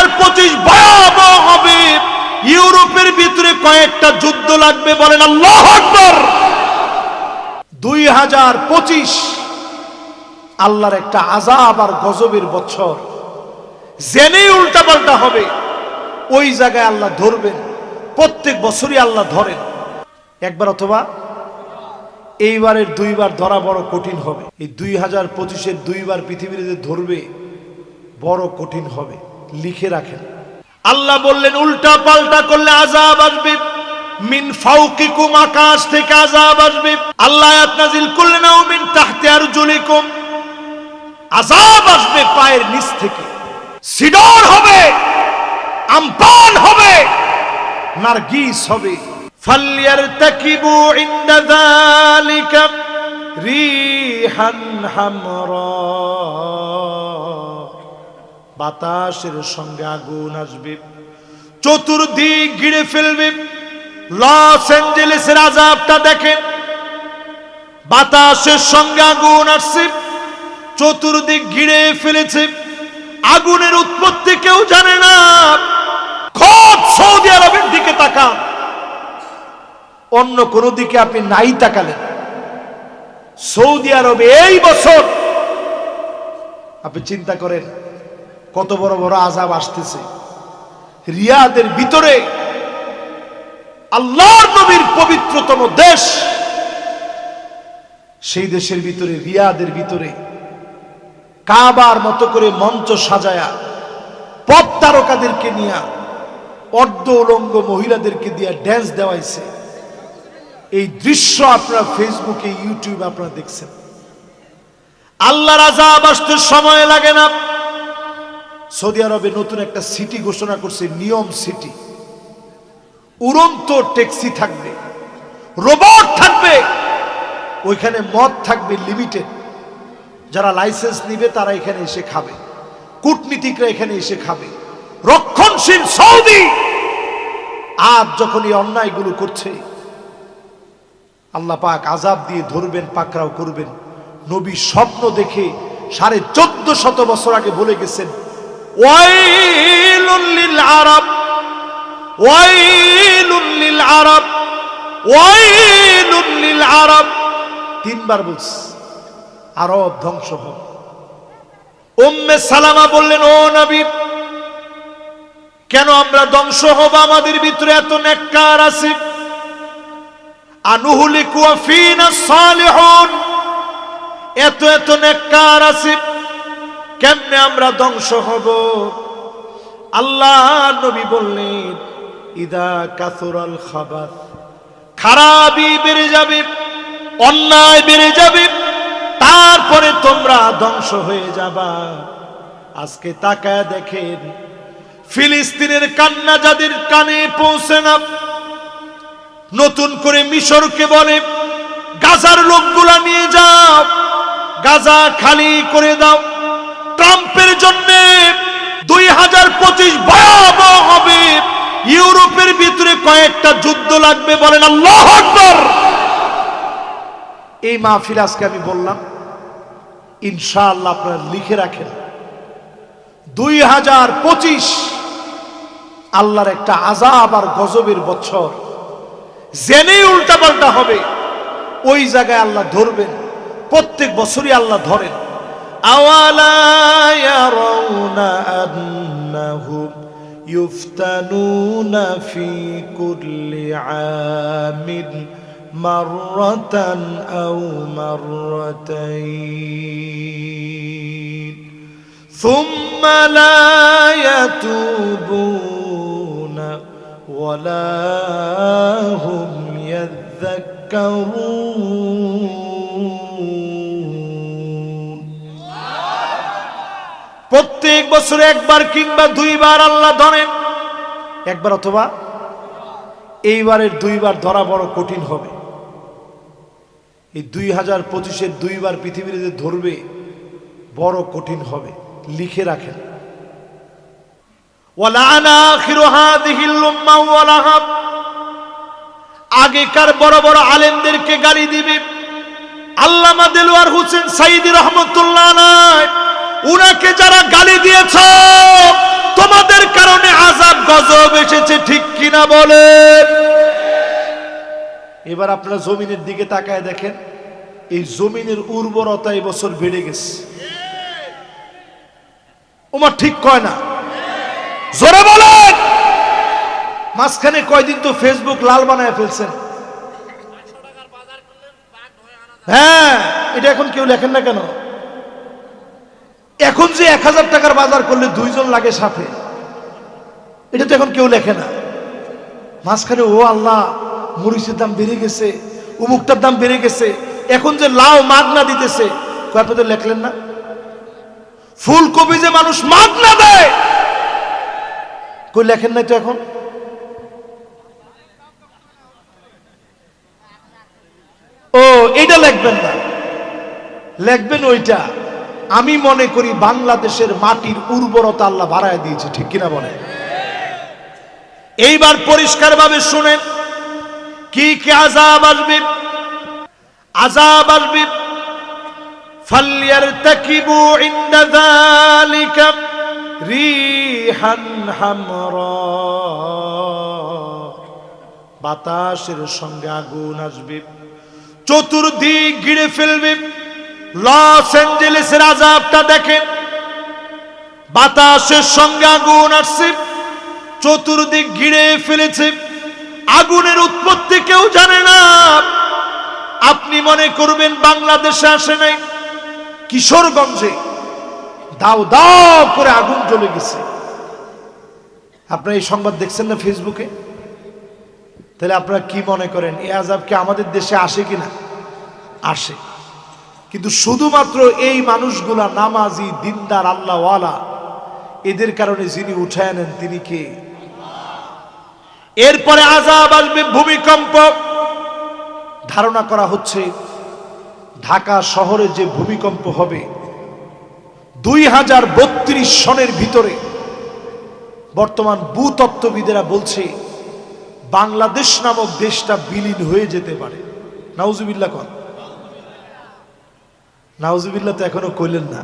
2025 ভয়াবহ হবে। ইউরোপের ভিতরে কয়েকটা যুদ্ধ লাগবে, বলেন আল্লাহু আকবার। 2025 আল্লাহর একটা আযাব আর গজবের বছর। জেনেই উল্টাপাল্টা হবে, ওই জায়গায় আল্লাহ ধরবেন। প্রত্যেক বছরই আল্লাহ ধরেন, একবার অথবা এইবারের দুইবার ধরা বড় কঠিন হবে। এই 2025-এর দুইবার পৃথিবীর যে ধরবে বড় কঠিন হবে, লিখে রাখেন। আল্লাহ বললেন উল্টা পাল্টা করলে আযাব আসবে। মিন ফাওকিকুম, আকাশ থেকে আযাব আসবে। আল্লাহ আয়াত নাযিল করলেন আও মিন তাহতি আরজুলিকুম, আযাব আসবে পায়ের নিচ থেকে। সিডর হবে, আমপান হবে, নারগিস হবে। ফালইয়ারতাকিবু ইনদা যালিকা রিহান হামরা, বাতাসের সঙ্গে আগুন আসবে, চতুর্দিক ঘিরে ফেলবে। লস অ্যাঞ্জেলেসের আযাবটা দেখেন, বাতাসের সঙ্গে আগুন আসছে, চতুর্দিক ঘিরে ফেলেছে, আগুনের উৎপত্তি কেউ জানে না। খুব সৌদি আরবের দিকে তাকান, অন্য কোনো দিকে আপনি নাই তাকালেন। সৌদি আরবে এই বছর আপনি চিন্তা করেন কত বড় বড় আযাব আসতেছে। রিয়াদের ভিতরে, আল্লাহর নবীর পবিত্রতম দেশ, সেই দেশের ভিতরে, রিয়াদের ভিতরে কাবার মতো করে মঞ্চ সাজায়া পপ তারকাদেরকে নিয়ে, অর্ধ উলঙ্গ মহিলাদেরকে দিয়ে ড্যান্স দেওয়াইছে। এই দৃশ্য আপনারা ফেসবুকে, ইউটিউবে আপনারা দেখছেন। আল্লাহর আযাব আসতে সময় লাগে না। সৌদি আরবে নতুন একটা সিটি ঘোষণা করছে, নিয়ম সিটি। উড়ন্ত ট্যাক্সি থাকবে, রোবট থাকবে, ওইখানে মদ থাকবে লিমিটেড। যারা লাইসেন্স নিবে তারা এখানে এসে খাবে, কূটনীতিকরা এখানে এসে খাবে। রক্ষণশীল সৌদি আজ যখন এই অন্যায়গুলো করছে, আল্লাহ পাক আযাব দিয়ে ধরবেন, পাকড়াও করবেন। নবী স্বপ্ন দেখে 1450 বছর আগে বলে গেছেন, ওয়াইলুল লিল আরব, ওয়াইলুল লিল আরব, ওয়াইলুল লিল আরব, তিনবার বলছে আরব ধ্বংস হবে। উম্মে সালামা বললেন, ও নবী, কেন আমরা ধ্বংস হব? আমাদের ভিতরে এত নেককার আছে। আনুহলিকু ফিনা সালিহুন, এত এত নেককার আছে, কেমনে আমরা ধ্বংস হব? আল্লাহ নবী বললেন, ইদা কাসুরাল খাবাস, খারাপি বেড়ে যাবে, অন্যায় বেড়ে যাবে, তারপরে তোমরা ধ্বংস হয়ে যাবা। আজকে তাকায় দেখেন, ফিলিস্তিনের কান্না যাদের কানে পৌঁছে না, নতুন করে মিশরকে বলে গাজার লোকগুলা নিয়ে যাও, গাজা খালি করে দাও। ট্রাম্পের জন্য 2025 ভয়াবহ হবে। ইউরোপের ভিতরে কয়েকটা যুদ্ধ লাগবে, বলেন আল্লাহু আকবার। এই মাহফিল আজকে আমি বললাম, ইনশাআল্লাহ আপনারা লিখে রাখেন। 2025 আল্লাহর একটা আযাব আর গজবের বছর। জেনেই উল্টাপাল্টা হবে, ওই জায়গায় আল্লাহ ধরবেন। প্রত্যেক বছরই আল্লাহ ধরেন। আওয়ালা ইয়ারাউনা আন্নাহুম ইফতানুনা ফি কুল্লি আমিন মাররাতান আও মাররাতাইন সুম্মা লা ইয়াতুবুনা ওয়ালা হুম ইয়াযাক্কারুন। প্রত্যেক বছরে একবার কিংবা দুইবার আল্লাহ ধরেন, একবার অথবা এইবারের দুইবার ধরা বড় কঠিন হবে। এই 2025-এর দুইবার পৃথিবীর যে ধরবে বড় কঠিন হবে, লিখে রাখেন। আগেকার বড় বড় আলেমদেরকে গালি দিবে। আল্লামা দেলোয়ার হোসেন সাইদি রহমতুল্লাহ আলাইহি, উনাকে যারা গালি দিয়েছ তোমাদের এসেছে, ঠিক কিনা বলেন? এবার আপনারা জমিনের দিকে তাকায় দেখেন, এই জমিনের উর্বরতা এই বছর বেড়ে গেছে। ওমা ঠিক কয় না? জোরে বলেন। মাঝখানে কয়দিন তো ফেসবুক লাল বানায় ফেলছেন। হ্যাঁ, এটা এখন কেউ লেখেন না কেন? এখন যে 1000 টাকার বাজার করলে 2 জন লাগে সাথে, এটা তো এখন কেউ লেখে না। মাঝখানে ও আল্লাহ, মরিচের দাম বেড়ে গেছে, উমুকটার দাম বেড়ে গেছে, এখন যে লাউ মাগনা দিতেছে, আপনাদের লেখলেন না? ফুলকপি যে মানুষ মাগনা দেয়, কই লেখেন নাই তো এখন? ও, এটা লিখবেন না, লিখবেন ওইটা। আমি মনে করি বাংলাদেশের মাটির উর্বরতা আল্লাহ বাড়ায় দিয়েছে, ঠিক কিনা বলে? এইবার পরিষ্কার ভাবে শুনেন, কি কি আযাব আসবে। আযাব আসবে, ফালইয়ারতাকিবু ইনদা যালিকা রিহান হামরা, বাতাসের সঙ্গে আগুন আসবে, চতুর্দিক ঘিরে ফেলবে। লস অ্যাঞ্জেলেসের আযাবটা দেখেন, বাতাসের সঙ্গে আগুন আসছে, চতুর্দিক ঘিরে ফেলেছে, আগুনের উৎপত্তি কেউ জানে না। আপনি মনে করবেন বাংলাদেশে আসে নাই, কিশোরগঞ্জে দাও দাও করে আগুন জ্বলে গেছে। আপনারা এই সংবাদ দেখছেন না ফেসবুকে? তাহলে আপনারা কি মনে করেন এই আযাব কি আমাদের দেশে আসে কিনা? আসে। কিন্তু শুধুমাত্র এই মানুষগুলা নামাজি, দিনদার, আল্লাহওয়ালা, এদের কারণে যিনি উঠায় নেন তিনি কে? এরপরে আযাব আসবে ভূমিকম্প। ধারণা করা হচ্ছে ঢাকা শহরে যে ভূমিকম্প হবে 2032 সনের ভিতরে, বর্তমান ভূতত্ত্ববিদেরা বলছে বাংলাদেশ নামক দেশটা বিলীন হয়ে যেতে পারে। নাউজুবিল্লাহ কন। নাউজুবিল্লাহ তো এখনো কইলেন না,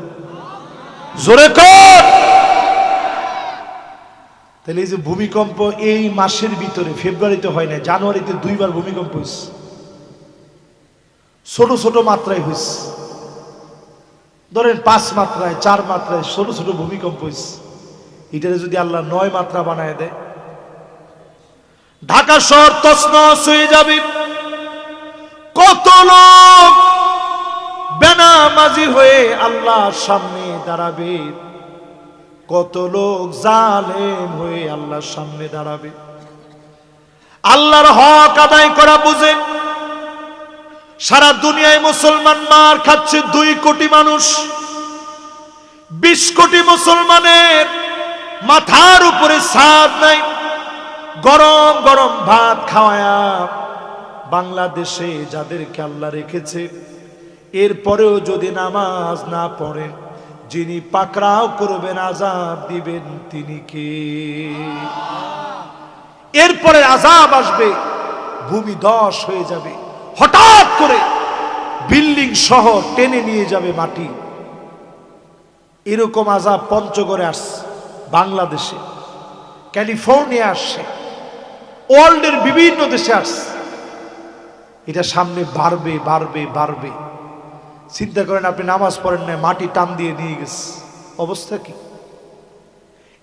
জোরে কর। তাহলে এই যে ভূমিকম্প এই মাসের ভিতরে, ফেব্রুয়ারিতে হয় না, জানুয়ারিতে 2 বার ভূমিকম্প হয়েছে, ছোট ছোট মাত্রায় হয়েছে। ধরেন 5 মাত্রায়, 4 মাত্রায় ছোট ছোট ভূমিকম্প হয়েছে। এটারে যদি আল্লাহ 9 মাত্রা বানায় দেয়, ঢাকা শহর তছনছ হয়ে যাবে। কত লোক বেনামাজি হয়ে আল্লাহর সামনে দাঁড়াবে, কত লোক জালেম হয়ে আল্লাহর সামনে দাঁড়াবে। আল্লাহর হক আদায় করা বুঝেন। সারা দুনিয়ায় মুসলমান মার খাচ্ছে 2 কোটি মানুষ। 20 কোটি মুসলমানের মাথার উপরে ছাদ নাই, গরম গরম ভাত খাওয়ায়া বাংলাদেশে যাদেরকে আল্লাহ রেখেছে, এরপরেও যদি নামাজ না পড়েন, যিনি পাকড়াও করবেন, আযাব দিবেন, তিনি কে? এরপরে আযাব আসবে, ভূমি ধস হয়ে যাবে, হঠাৎ করে বিল্ডিং শহর টেনে নিয়ে যাবে মাটি। এরকম আযাব পঞ্চগড়ে আসছে, বাংলাদেশে, ক্যালিফোর্নিয়া আসছে, ওয়ার্ল্ডের বিভিন্ন দেশে আসছে। এটা সামনে বাড়বে বাড়বে বাড়বে। চিন্তা করেন, আপনি নামাজ পড়েন না, মাটি টান দিয়ে নিয়ে গেছে, অবস্থা কি?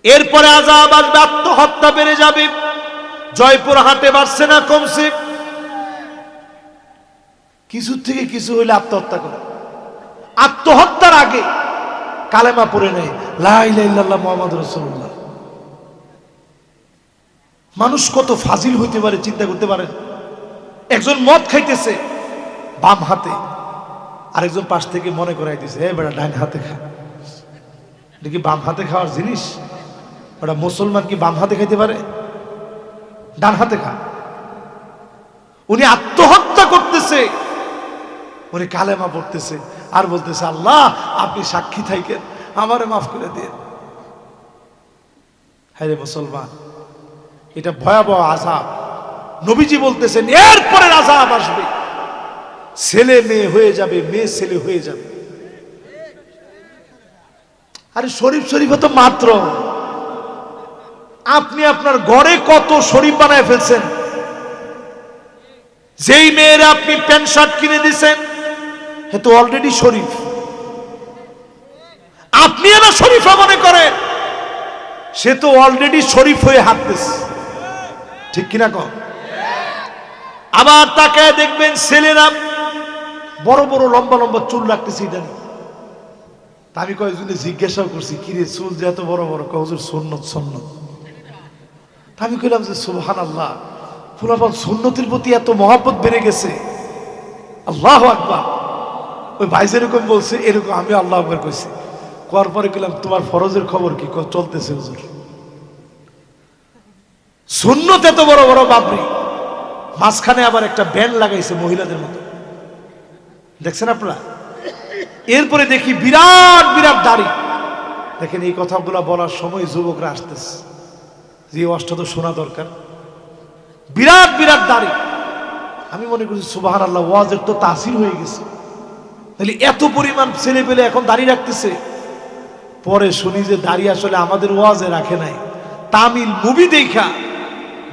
এরপরে আযাব আসবে, আত্মহত্যা বেড়ে যাবে। জয়পুরহাটে বাড়ছে না কমছে? কিছু থেকে কিছু হইলে আত্মহত্যা করে। আত্মহত্যার আগে কালেমা পড়ে নেয়, লা ইলাহা ইল্লাল্লাহ মুহাম্মাদুর রাসূলুল্লাহ। মানুষ কত ফাজিল হইতে পারে চিন্তা করতে পারেন। একজন মদ খাইতেছে বাম হাতে, আরেকজন পাশ থেকে মনে করাই দিছে, এ বেটা ডান হাতে খা। এটা কি বাম হাতে খাওয়ার জিনিস? ওটা মুসলমান কি বাম হাতে খাইতে পারে? ডান হাতে খা। উনি আত্মহত্যা করতেছে, উনি কালেমা পড়তেছে আর বলতেছে, আল্লাহ আপনি সাক্ষী থাকেন, আমারে মাফ করে দিন। হ্যাঁ রে মুসলমান, এটা ভয়াবহ আযাব। নবীজি বলতেছেন এরপরে আযাব আসবে, ছেলে মেয়ে হয়ে যাবে, মেয়ে ছেলে হয়ে যাবে। আরে শরীফ শরীফ তো মাত্র, আপনি আপনার ঘরে কত শরীফ বানায় ফেলছেন। যেই মেয়ের আপনি প্যান্ট শার্ট কিনে দিচ্ছেন সে তো অলরেডি শরীফ, আপনি না শরীফা মনে করেন, সে তো অলরেডি শরীফ হয়ে হাঁটতেছে, ঠিক কিনা কন? আবার তাকায় দেখবেন ছেলেরা বড় বড় লম্বা লম্বা চুল রাখতেছে, ইদানি আমি কয়েকজনে জিজ্ঞাসাও করছি, কিরে চুল যে এত বড় বড়, হুজুর সুন্নত সুন্নত। আমি কইলাম যে সুবহানাল্লাহ, ফুলাফল সুন্নতের প্রতি এত মহব্বত বেড়ে গেছে, আল্লাহু আকবার। ওই ভাই যেরকম বলছে এরকম আমি আল্লাহু আকবার কইছি। কোয়ার পরে কইলাম তোমার ফরজের খবর কি? চলতেছে হুজুর। সুন্নত এত বড় বড় বাবরি, মাঝখানে আবার একটা ব্যান্ড লাগাইছে মহিলাদের মতো, দেখছেন আপনারা? এরপরে দেখি বিরাট বিরাট দাড়ি। দেখেন এই কথাগুলো বলার সময় যুবকরা আসতেছে, যে ওয়াজটা তো শোনা দরকার। বিরাট বিরাট দাড়ি, আমি মনে করছি সুবহানাল্লাহ, ওয়াজের তো তাসির হয়ে গেছে, তাহলে এত পরিমাণ ছেলে পেলে এখন দাড়ি রাখতেছে। পরে শুনি যে দাড়ি আসলে আমাদের ওয়াজে রাখে নাই, তামিল মুভি দেখা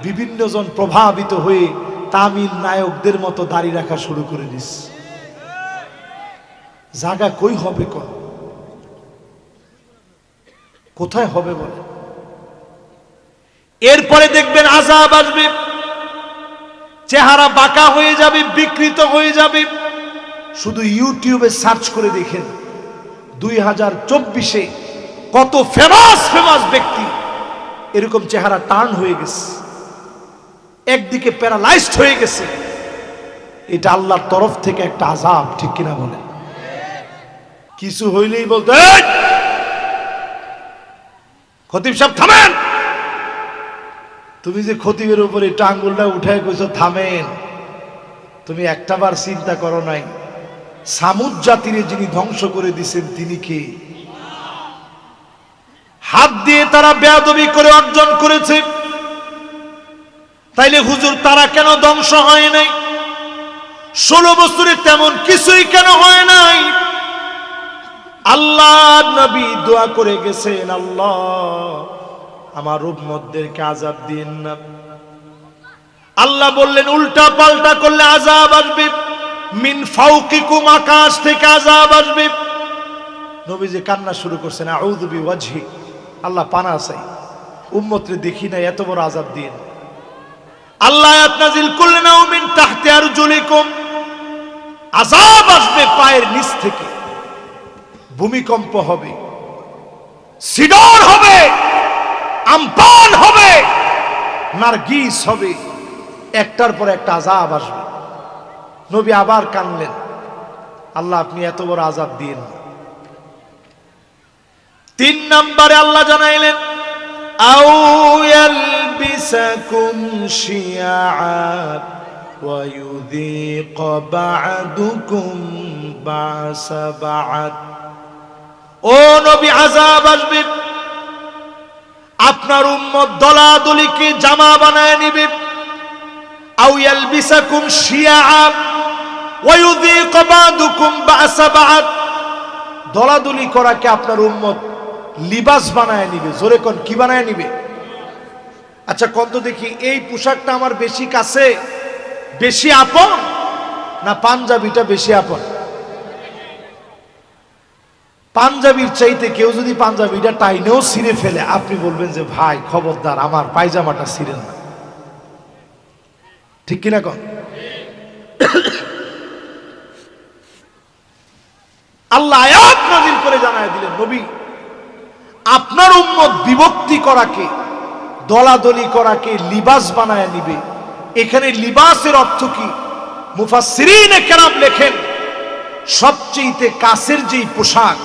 বিভিন্ন জন প্রভাবিত হয়ে তামিল নায়কদের মতো দাড়ি রাখা শুরু করে দিচ্ছে। জায়গা কই হবে, কোথায় হবে বলে? এরপরে দেখবেন আযাব আসবে, চেহারা বাঁকা হয়ে যাবে, বিকৃত হয়ে যাবে। শুধু ইউটিউবে সার্চ করে দেখেন 2024-এ কত ফেমাস ফেমাস ব্যক্তি এরকম চেহারা টার্ন হয়ে গেছে, একদিকে প্যারালাইজড হয়ে গেছে। এটা আল্লাহর তরফ থেকে একটা আযাব, ঠিক কিনা বলেন? কিছু হইলেই বলতে খতিব সাহেব থামেন। তুমি যে খতিবের উপরে একটা আঙ্গুলটা উঠায় কইছো থামেন, তুমি একটাবার চিন্তা করো নাই সামুদ জাতিরে যিনি ধ্বংস করে দিয়েছেন তিনি কে? হাত দিয়ে তারা বেয়াদবি করে অর্জন করেছে, তাইলে হুজুর তারা কেন ধ্বংস হয় নাই? 16 বছরে তেমন কিছুই কেন হয় নাই? আল্লাহ নবী দোয়া করে গেছেন, আল্লাহ আমার উম্মতদেরকে আযাব দিন না। আল্লাহ বললেন উল্টা পাল্টা করলে আযাব আসবে, মিন ফাওকিকুম, আকাশ থেকে আযাব আসবে। নবীজি কান্না শুরু করছেন, আউযু বিওয়াজহি, আল্লাহ পানা চাই, উম্মতরে দেখি না এত বড় আযাব দিন। আল্লাহ আয়াত নাযিল করলেন, আও মিন তাহতি আরজুলিকুম, আযাব আসবে পায়ের নিচ থেকে, ভূমিকম্প হবে, সিডর হবে, আমপান হবে, নারগিস হবে, একটার পর একটা আযাব আসবে। নবী আবার কানলেন, আল্লাহ আপনি এত বড় আযাব দিন। 3 নম্বরে আল্লাহ জানাইলেন, আও ইয়ালবিসাকুম শিয়াআ ওয়া ইউযীক বা'দুকুম বা'সা বা'দ। ও নবী, আযাব আসবে, আপনার উম্মত দলাদলিকে জামা বানায় নিবে। আও ইয়ালবিসাকুম শিয়াআ ওয়া ইউযীক বা'দুকুম বা'সা বা'দ, দলাদলি করাকে আপনার উম্মত লিবাস বানায় নিবে। জোরে কোন, কি বানায় নিবে? আচ্ছা কোন তো দেখি, এই পোশাকটা আমার বেশি কাছে, বেশি আপন, না পাঞ্জাবিটা বেশি আপন? পাঞ্জাবির চাইতে কেউ যদি পাঞ্জাবিটা টাইনেও ছিঁড়ে ফেলে, আপনি বলবেন যে ভাই খবরদার আমার পায়জামাটা ছিঁড়েন না, ঠিক কিনা কন? আল্লাহ আয়াত নাযিল করে জানায় দিলেন, নবী আপনার উম্মত বিভক্তি করাকে, দলাদলি করাকে লিবাস বানায় নিবে। এখানে লিবাসের অর্থ কি? মুফাসসিরিনে কেরাম লেখেন, সবচেয়ে কাছের যেই পোশাক,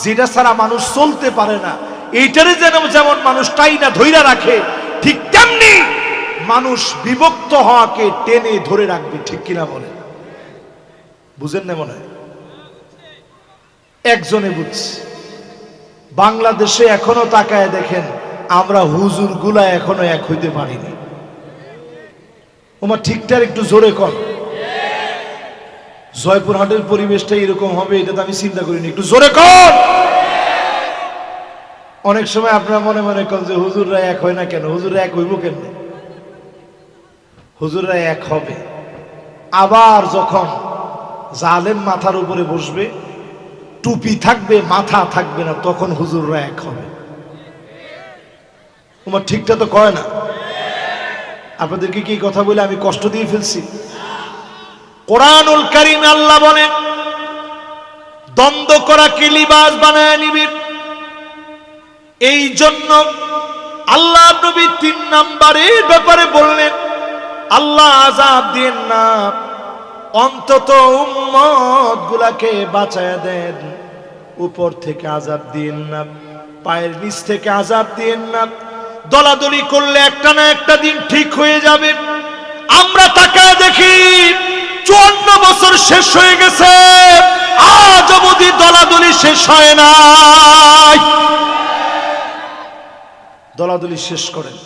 যেটা ছাড়া মানুষ চলতে পারে না, এইটারে যেমন মানুষ টাইনা ধইরা রাখে, ঠিক তেমনি মানুষ বিভক্ত হওয়াকে টেনে ধরে রাখবে, ঠিক কিনা বলেন? বুঝেন না মনে হয়? একজনে বুঝছে। বাংলাদেশে এখনো তাকায় দেখেন, আমরা হুজুর গুলা এখনো এক হইতে পারিনি। ওমা ঠিকঠাক একটু জোরে কর। জয়পুরহাটের পরিবেশটা এরকম হবে এটা তো আমি চিন্তা করিনি, একটু জোরে কর। অনেক সময় আপনারা মনে মনে করেন যে হুজুররা এক হয় না কেন? হুজুররা এক হইব কেন? হুজুররা এক হবে আবার যখন জালেম মাথার উপরে বসবে, টুপি থাকবে মাথা থাকবে না, তখন হুজুররা এক হবে। তোমার ঠিকটা তো কয় না। আপনাদেরকে কি কথা বলে আমি কষ্ট দিয়ে ফেলছি? কোরআনুল কারীমে আল্লাহ বলেন দ্বন্দ্ব করাকে লিবাস বানায় নিবে। এই জন্য আল্লাহ নবী 3 নম্বরের ব্যাপারে বললেন, আল্লাহ আযাব দেন না, অন্তত উম্মত গুলাকে বাঁচায় দেন, উপর থেকে আযাব দিন না, পায়ের নিচ থেকে আযাব দিন না। দলাদলি করলে একটা না একটা দিন ঠিক হয়ে যাবে। আমরা তাকায় দেখি 54 বছর শেষ হয়ে গেছে, আজ অবধি দলাদলি শেষ হয় নাই। দলাদলি শেষ করেন।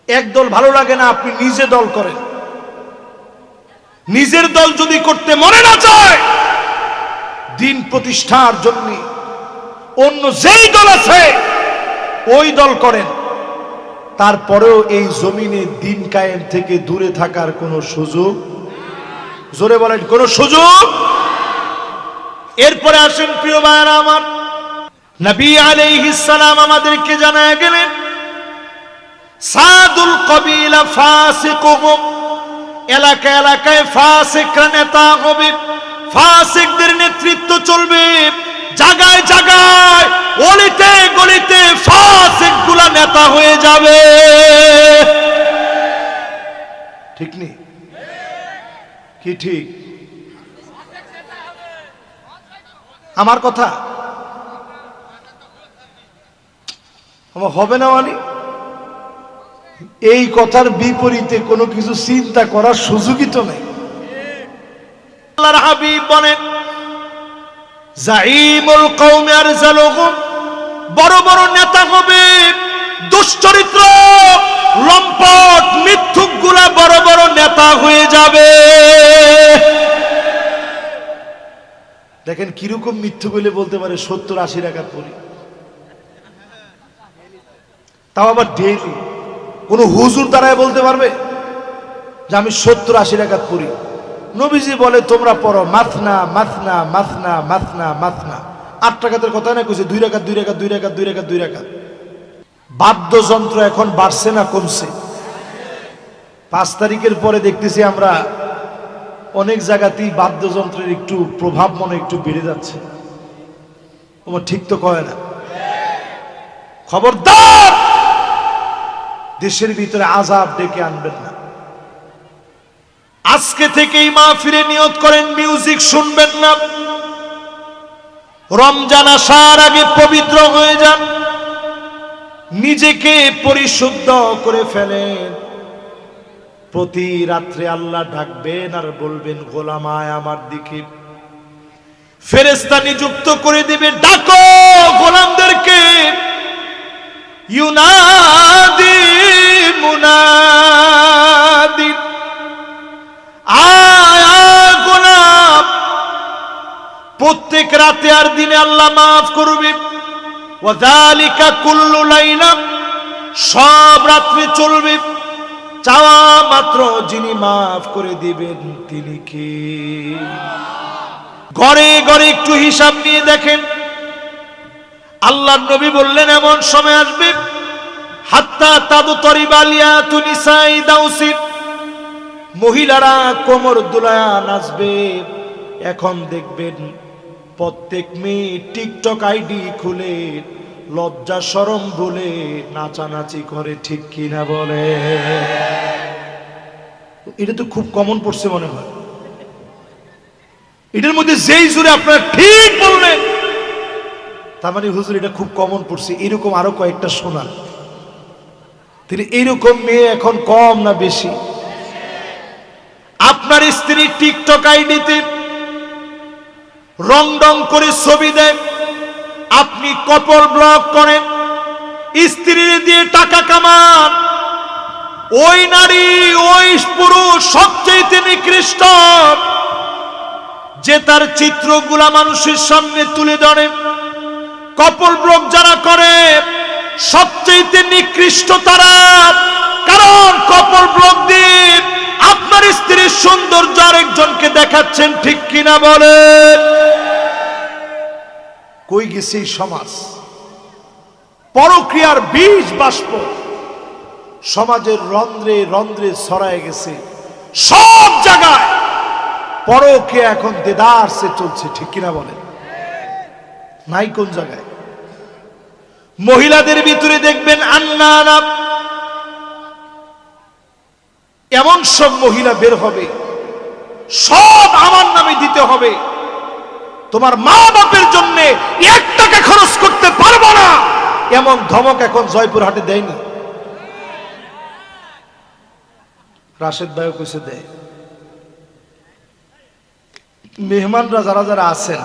এক দল ভালো লাগে না, আপনি নিজে দল করেন। নিজের দল যদি করতে মনে না চায়, দিন প্রতিষ্ঠার জন্য অন্য যেই দল আছে ওই দল করেন। তারপরেও এই জমিনে দিন কায়েম থেকে দূরে থাকার কোনো সুযোগ, জোরে বলেন, কোনো সুযোগ। এরপরে আসেন প্রিয় ভাইরা আমার, নবী আলাইহিস সালাম আমাদেরকে জানায় গেলেন সাদুল কবিলা ফাসিকুহুম, এলাকা এলাকায় ফাসিকরা নেতা হবে, ফাসিকদের নেতৃত্ব চলবে, জায়গায় জায়গায় অলিতে গলিতে ফাসিকগুলা নেতা হয়ে যাবে। ঠিক নেই কি? ঠিক আমার কথা আমার হবে না মানে? এই কথার বিপরীতে কোনো কিছু চিন্তা করার সুযোগই তো নেই। আল্লাহর হাবিব বলেন জাইমুল কওমি আরজালুহুম, বড় বড় নেতা হবে, দুশ্চরিত্র লম্পট মিথ্যুকগুলা বড় বড় নেতা হয়ে যাবে। দেখেন কিরকম মিথ্যু বলে বলতে পারে 70-80 রাকাত পড়ি, তাও আবার ডেইলি। কোন হুজুর দ্বারাই বলতে পারবে যে আমি 70-80 রাকাত পড়ি? নবীজি বলে তোমরা পড়ো মাথনা মাথনা মাথনা মাথনা মাথনা। 8 রাকাতের কথা না কইছে 2 রাকাত 2 রাকাত 2 রাকাত 2 রাকাত 2 রাকাত। বাদ্যযন্ত্র এখন বাড়ছে না কমছে? 5 তারিখের পরে দেখতেছি আমরা অনেক জায়গাতেই বাদ্যযন্ত্রের একটু প্রভাব মনে একটু বেড়ে যাচ্ছে। তোমার ঠিক তো কয় না? খবরদার দেশের ভিতরে আযাব ডেকে আনবেন না। আজকে থেকেই মাহফিলে নিয়ত করেন মিউজিক শুনবেন না। রমজান আসার আগে পবিত্র হয়ে যান, নিজেকে পরিশুদ্ধ করে ফেলেন। প্রতি রাত্রে আল্লাহ ডাকবেন আর বলবেন গোলামায় আমার দিকে। ফেরেশতা নিযুক্ত করে দিবে, ডাকো গোলামদেরকে। ইউনাদি মুনাদি, আয়া গোলাম। প্রত্যেক রাতে আর দিনে আল্লাহ মাফ করবে। ওয়াযালিকা কুল্লু লাইলা, সব রাত্রে চলবে। চাওয়া মাত্র যিনি মাফ করে দিবেন তিনি কে? ঘরে ঘরে একটু হিসাব নিয়ে দেখেন। আল্লাহর নবী বললেন এমন সময় আসবে হাত্তা তাদতরিবা লিয়াতু নিসাই দাউসি, মহিলারা কোমর দুলায়া নাচবে। এখন দেখবেন প্রত্যেক মেয়ে টিকটক আইডি খুলে লজ্জা শরম ভুলে নাচানাচি করে, ঠিক কিনা বলে? এটা তো খুব কমন পড়ছে মনে হয়। এটার মধ্যে যেই জুড়ে আপনারা ঠিক বললেন, তার মানে হুজুর এটা খুব কমন পড়ছে, এরকম আরো কয়েকটা শোনা। তিনি এইরকম মেয়ে এখন কম না বেশি? আপনার স্ত্রী টিকটক আইডিতে রং ডং করে ছবি দেয়, আপনি কপল ব্লক করেন, স্ত্রী দিয়ে টাকা কামান। ওই নারী ওই পুরুষ সবচেয়ে নিকৃষ্ট যে তার চিত্রগুলা মানুষের সামনে তুলে ধরে, কপল ব্লক যারা করে সবচেয়ে নিকৃষ্ট তারা, কারণ কপল ব্লক দিয়ে আপনার স্ত্রীর সৌন্দর্য আরেকজনকে দেখাচ্ছেন, ঠিক কিনা বলেন? কই গেছে এই সমাজ? পরক্রিয়ার বীজ বাষ্প সমাজের রন্ধ্রে রন্ধ্রে ছড়ায় গেছে, সব জায়গায় পরক্রিয়া এখন দেদারসে চলছে, ঠিক কিনা বলেন? নাই কোন জায়গায়? মহিলাদের ভিতরে দেখবেন আন্নানা, এমন সব মহিলা বের হবে, সব আমার নামে দিতে হবে, তোমার মা বাপের জন্য 1 টাকা খরচ করতে পারবো না, এমন ধমক এখন জয়পুরহাটে দেয়নি? রাশেদ ভাইও কইছে দেয়। মেহমানরা যারা যারা আছেন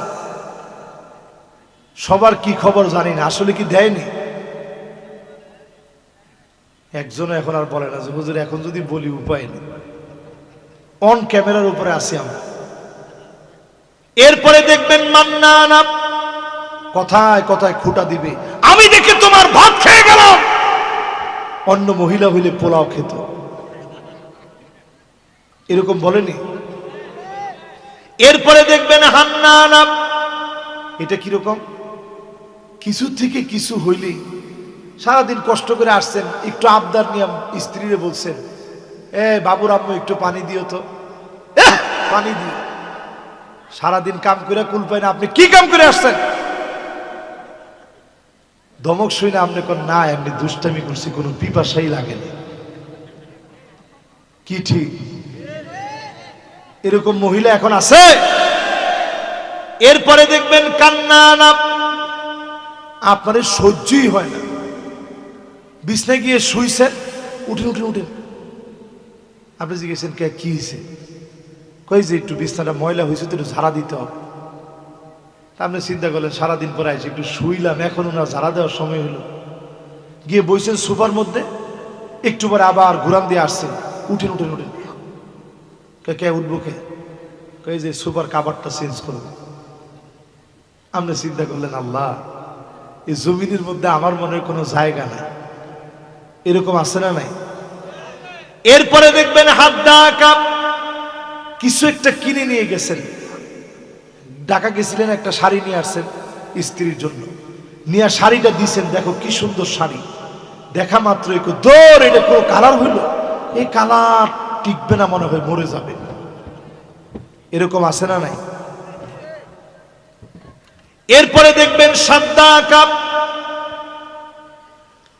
সবার কি খবর জানি না, আসলে কি দেয়নি? একজনও এখন আর বলে না যে হুজুর এখন যদি বলি উপায় নেই, অন ক্যামেরার উপরে আসি আমরা। এরপরে দেখবেন মান্নানা, কথায় কথায় খুঁটা দিবে, আমি দেখে তোমার ভাত খেয়ে গেলাম, অন্য মহিলা হইলে পোলাও খেত, এরকম বলেনি? এরপরে দেখবেন হান্নানা, এটা কিরকম? কিছু থেকে কিছু হইলেই, সারাদিন কষ্ট করে আসছেন, একটু আবদার নিয়ে স্ত্রীরে বলছেন, বাবুর আম্মু একটু পানি দিও তো, পানি দিও। সারাদিন কাম করে কুল পায় না, আপনি কি কাম করে আসছেন? ধমক শুই না, আপনি কোন না এমনি দুষ্টামি করছি, কোনো পিপাসাই লাগেনি, কি ঠিক? এরকম মহিলা এখন আছে? এরপরে দেখবেন কান্নানা, আপনার সহ্যই হয় না, বিছনায় গিয়ে শুইছেন, উঠেন উঠেন উঠেন, আপনি জিজ্ঞেসেন কে কি হয়েছে? কই যে একটু বিছনাটা ময়লা হয়েছে তো একটু ঝাড়া দিতে হবে। আপনি চিন্তা করলেন সারাদিন পরে আসে একটু শুইলাম, এখন ওনার ঝাড়া দেওয়ার সময় হলো, গিয়ে বইছেন সোফার মধ্যে, একটু পরে আবার ঘুরান দিয়ে আসছেন, উঠেন উঠেন উঠেন, কে উঠবো কে? কই যে সোফার কাভারটা চেঞ্জ করবো। আপনি চিন্তা করলেন আল্লাহ, এই জমিনের মধ্যে আমার মনে কোনো জায়গা নাই, এরকম আছে না নাই? এরপরে দেখবেন হাত ডাকা, কিছু একটা কিনে নিয়ে গেছেন, ঢাকা গেছিলেন, একটা শাড়ি নিয়ে আসছেন স্ত্রীর জন্য, নিয়ে শাড়িটা দিছেন, দেখো কি সুন্দর শাড়ি, দেখা মাত্র একটু দৌড়, এটা কোনো কালার হইল, এই কালার টিকবে না, মনে হয় মরে যাবে, এরকম আছে না নাই? এরপরে দেখবেন সাদ্দা কাপ,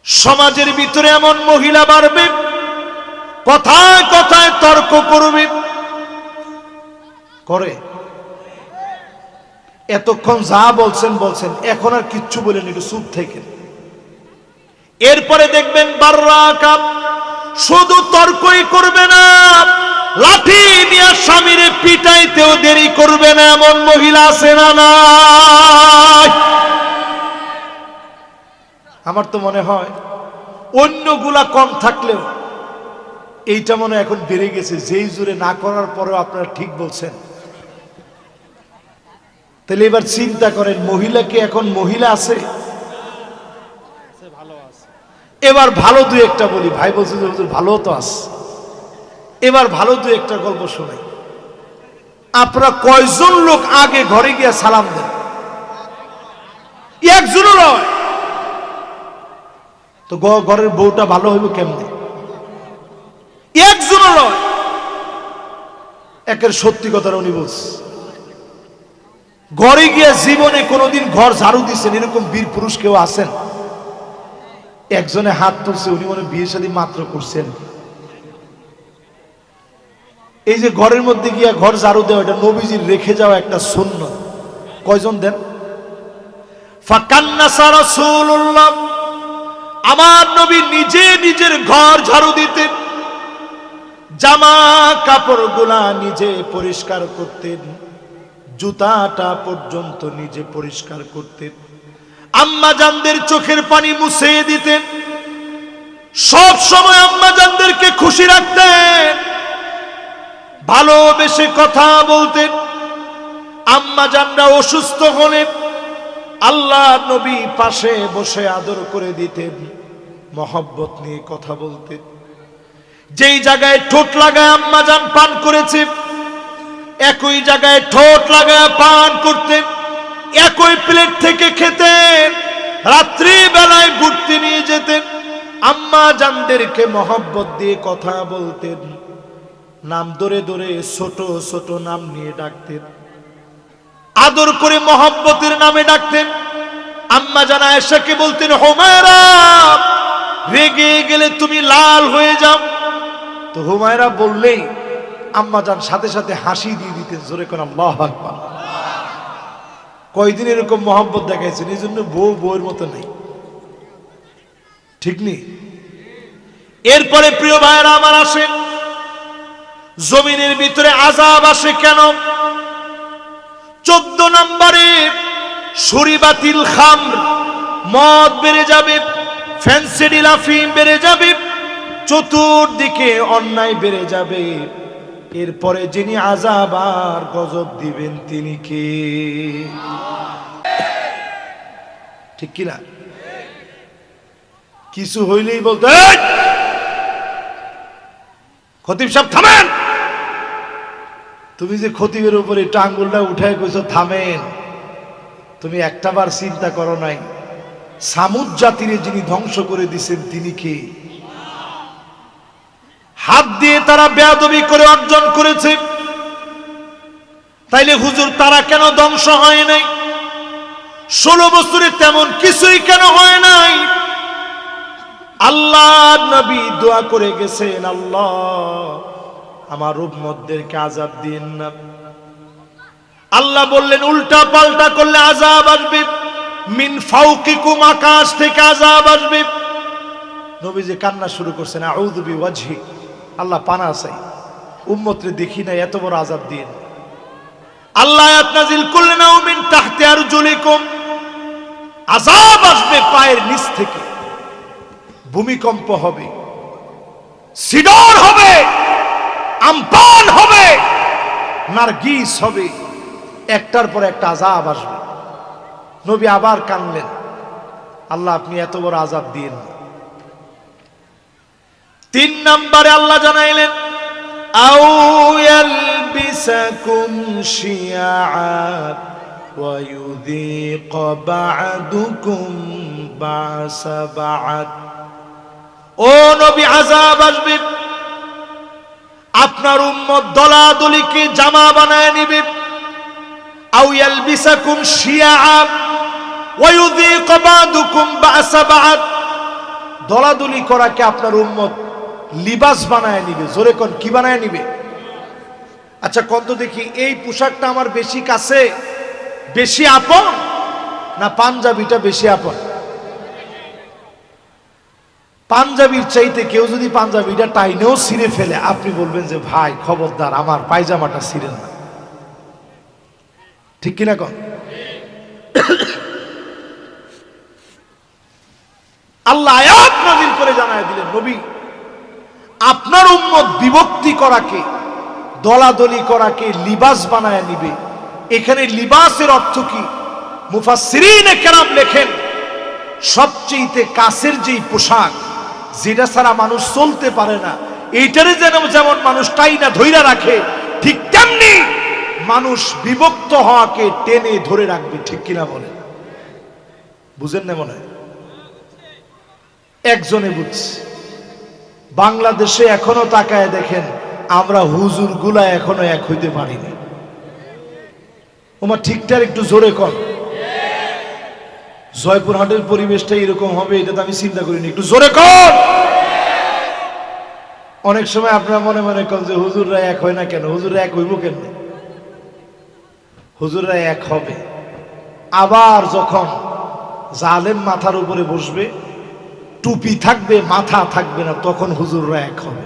সমাজের ভিতরে এমন মহিলা বাড়বে, কথায় কথায় তর্ক করবে, করে এতক্ষণ যা বলছেন বলছেন, এখন আর কিচ্ছু বলেন, একটু চুপ থেকে। এরপরে দেখবেন বাররা কাপ, শুধু তর্কই করবে না, লাঠি নিয়ে স্বামীরে পিটাইতেও দেরি করবে না, এমন মহিলা আছে না নাই? আমার তো মনে হয় অন্যগুলা কম থাকলেও এইটা মনে এখন বেড়ে গেছে, যেই জোরে না করার পরেও আপনারা ঠিক বলছেন। তাহলে এবার চিন্তা করেন, মহিলা কি এখন মহিলা আছে? এবার ভালো দুই একটা বলি, ভাই বলছে যে হুজুর ভালো তো আছে, এবার ভালো দুই একটা গল্প শোনাই। আপনারা কয়জন লোক আগে ঘরে গিয়া সালাম দেন? একজনও নয় তো, ঘরের বউটা ভালো হইব কেমনে? একজনও নয়। একের সত্যি কথাটা উনি বলছে, ঘরে গিয়া জীবনে কোনোদিন ঘর ঝাড়ু দিচ্ছেন এরকম বীর পুরুষ কেউ আছেন? একজনে হাত তুলছে, উনি মনে বিয়ে শাদী মাত্র করছেন। এই যে ঘরের মধ্যে গিয়া ঘর ঝাড়ু দেওয়া, এটা নবীজির রেখে যাওয়া একটা সুন্নাত। কয়জন দেন? ফাকান্নাসা রাসূলুল্লাহ, আমার নবী নিজে নিজের ঘর ঝাড়ু দিতেন, জামা কাপড়গুলা নিজে পরিষ্কার করতেন, জুতাটা পর্যন্ত নিজে পরিষ্কার করতেন, আম্মা জানদের চোখের পানি মুছে দিতেন, সব সময় আম্মা জানদেরকে খুশি রাখতেন, ভালোবেসে কথা বলতেন। আম্মা জানরা অসুস্থ হলে আল্লাহ নবী পাশে বসে আদর করে দিতেন, মহব্বত নিয়ে কথা বলতেন। যেই জায়গায় ঠোঁট লাগায় আম্মাজান পান করেছে, একই জায়গায় ঠোঁট লাগায় পান করতেন, একই প্লেট থেকে খেতেন, রাত্রি বেলায় ঘুরতে নিয়ে যেতেন, আম্মা জানদেরকে মহব্বত দিয়ে কথা বলতেন, নাম ধরে ধরে ছোট ছোট নাম নিয়ে ডাকতেন, আদর করে মহব্বতের নামে ডাকতেন। আম্মা জান আয়েশাকে বলতেন, হুমায়রা, রেগে গেলে তুমি লাল হয়ে যাও। তো হুমায়রা বললেই আম্মা জান সাথে সাথে হাসি দিয়ে দিতেন, জোরে কোন আল্লাহু আকবার। কয়দিন এরকম মহব্বত দেখাইছেন, এই জন্য বউয়ের মতো নেই, ঠিক নেই। এরপরে প্রিয় ভাইরা আমার আসেন, জমিনের ভিতরে আযাব আসে কেন? 14 নম্বরে শরীবাতিল খামর, মদ বেড়ে যাবে, ফেন্সিডিল আফিম বেড়ে যাবে, চতুর্দিকে অন্যায় বেড়ে যাবে। এরপরে যিনি আযাব আর গজব দিবেন তিনি কে? ঠিক কিনা? কিছু হইলেই বলতে, খতিব সাহেব থামেন। তুমি যে খতিবের উপরে একটু আঙ্গুলটা উঠায় কইছো থামেন, তুমি একটাবার চিন্তা করো নাই সামুদ জাতিরে যিনি ধ্বংস করে দিয়েছেন তিনি কে? হাত দিয়ে তারা বেয়াদবি করে অর্জন করেছে, তাইলে হুজুর তারা কেন ধ্বংস হয় নাই? 16 বছরে তেমন কিছুই কেন হয় নাই? আল্লাহ নবী দোয়া করে গেছেন, আল্লাহ আমার উম্মতদেরকে আযাব দিন না। আল্লাহ বললেন উল্টা পাল্টা করলে আযাব আসবে, মিন ফাওকিকুম, আকাশ থেকে আযাব আসবে। নবীজি কান্না শুরু করছেন, আউযু বিওয়াজহি, আল্লাহ পানা চাই, উম্মতরে দেখি না এত বড় আযাব দিন। আল্লাহ আয়াত নাযিল করলেন, আও মিন তাহতি আরজুলিকুম, আযাব আসবে পায়ের নিচ থেকে, ভূমিকম্প হবে, সিডর হবে, আমপান হবে, নারগিস হবে, একটার পর একটা আযাব আসবে। নবী আবার কানলেন, আল্লাহ আপনি এত বড় আযাব দিন। 3 নম্বরে আল্লাহ জানাইলেন, আও ইয়ালবিসাকুম শিয়া ওয়া ইউযীক বা'দুকুম বা'সা বা'দ। ও নবী, আযাব আসবে, আপনার উম্মত দলাদলিকে জামা বানায় নিবে। আও ইয়ালবিসাকুম শিয়া ওয়া ইউযীক বা'দুকুম বা'সা বা'দ, দলাদলি করাকে আপনার উম্মত লিবাস বানায় নিবে। জোরে কোন, কি বানায় নিবে? আচ্ছা কোন তো দেখি, এই পোশাকটা আমার বেশি কাছে, বেশি আপন, না পাঞ্জাবিটা বেশি আপন? পাঞ্জাবির চাইতে কেউ যদি পাঞ্জাবিটা টাইনেও ছিঁড়ে ফেলে, আপনি বলবেন যে ভাই খবরদার আমার পায়জামাটা ছিঁড়েন না, ঠিক কিনা কোন? আল্লাহ আয়াত নাযিল করে জানায় দিলেন, নবী আপনার উম্মত বিভক্তি করাকে, দলাদলি করাকে লিবাস বানায় নিবে। এখানে লিবাসের অর্থ কি? মুফাসসিরিনে কেরাম লেখেন, সবচেয়ে কাছের যেই পোশাক, যেটা ছাড়া মানুষ চলতে পারে না, এইটারে যেমন মানুষ টাইনা ধইরা রাখে, ঠিক তেমনি মানুষ বিভক্ত হওয়াকে টেনে ধরে রাখবে। ঠিক কিনা বলে? বুঝেন না মনে হয়? একজনে বুঝছে। বাংলাদেশে এখনো তাকায় দেখেন, আমরা হুজুর গুলা এখনো এক হইতে পারিনি। ওমা ঠিকঠাক একটু জোরে কর। জয়পুরহাটের পরিবেশটা এরকম হবে এটা তো আমি চিন্তা করিনি, একটু জোরে কর। অনেক সময় আপনারা মনে মনে কন যে হুজুররা এক হয় না কেন? হুজুররা এক হইব কেন? হুজুররা এক হবে আবার যখন জালেম মাথার উপরে বসবে, টুপি থাকবে মাথা থাকবে না, তখন হুজুররা এক হবে।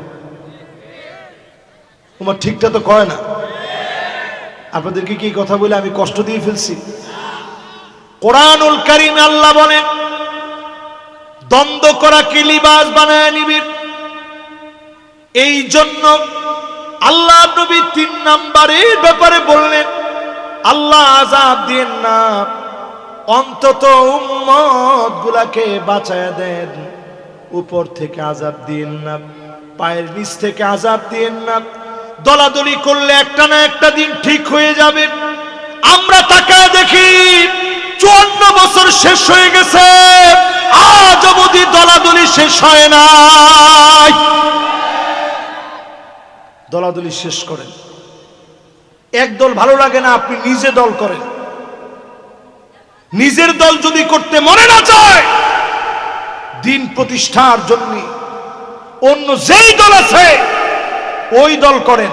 তোমার ঠিকটা তো কয় না। আপনাদেরকে কি কথা বলে আমি কষ্ট দিয়ে ফেলছি? কোরআনুল কারীমে আল্লাহ বলেন, দ্বন্দ্ব করা কি লিবাস বানায় নিবে। এই জন্য আল্লাহ নবী 3 নম্বরের ব্যাপারে বললেন, আল্লাহ আযাব দেন না, অন্তত উম্মত গুলাকে বাঁচায়া দেন, উপর থেকে আযাব দিয়েন না, পায়ের নিচ থেকে আযাব দিয়েন না। দলাদলি করলে একটা না একটা দিন ঠিক হয়ে যাবে। আমরা তাকায় দেখি 54 বছর শেষ হয়ে গেছে, আজ অবধি দলাদলি শেষ হয় নাই। দলাদলি শেষ করেন। এক দল ভালো লাগে না, আপনি নিজে দল করেন। নিজের দল যদি করতে মনে না চায়, দিন প্রতিষ্ঠার জন্য অন্য যেই দল আছে ওই দল করেন।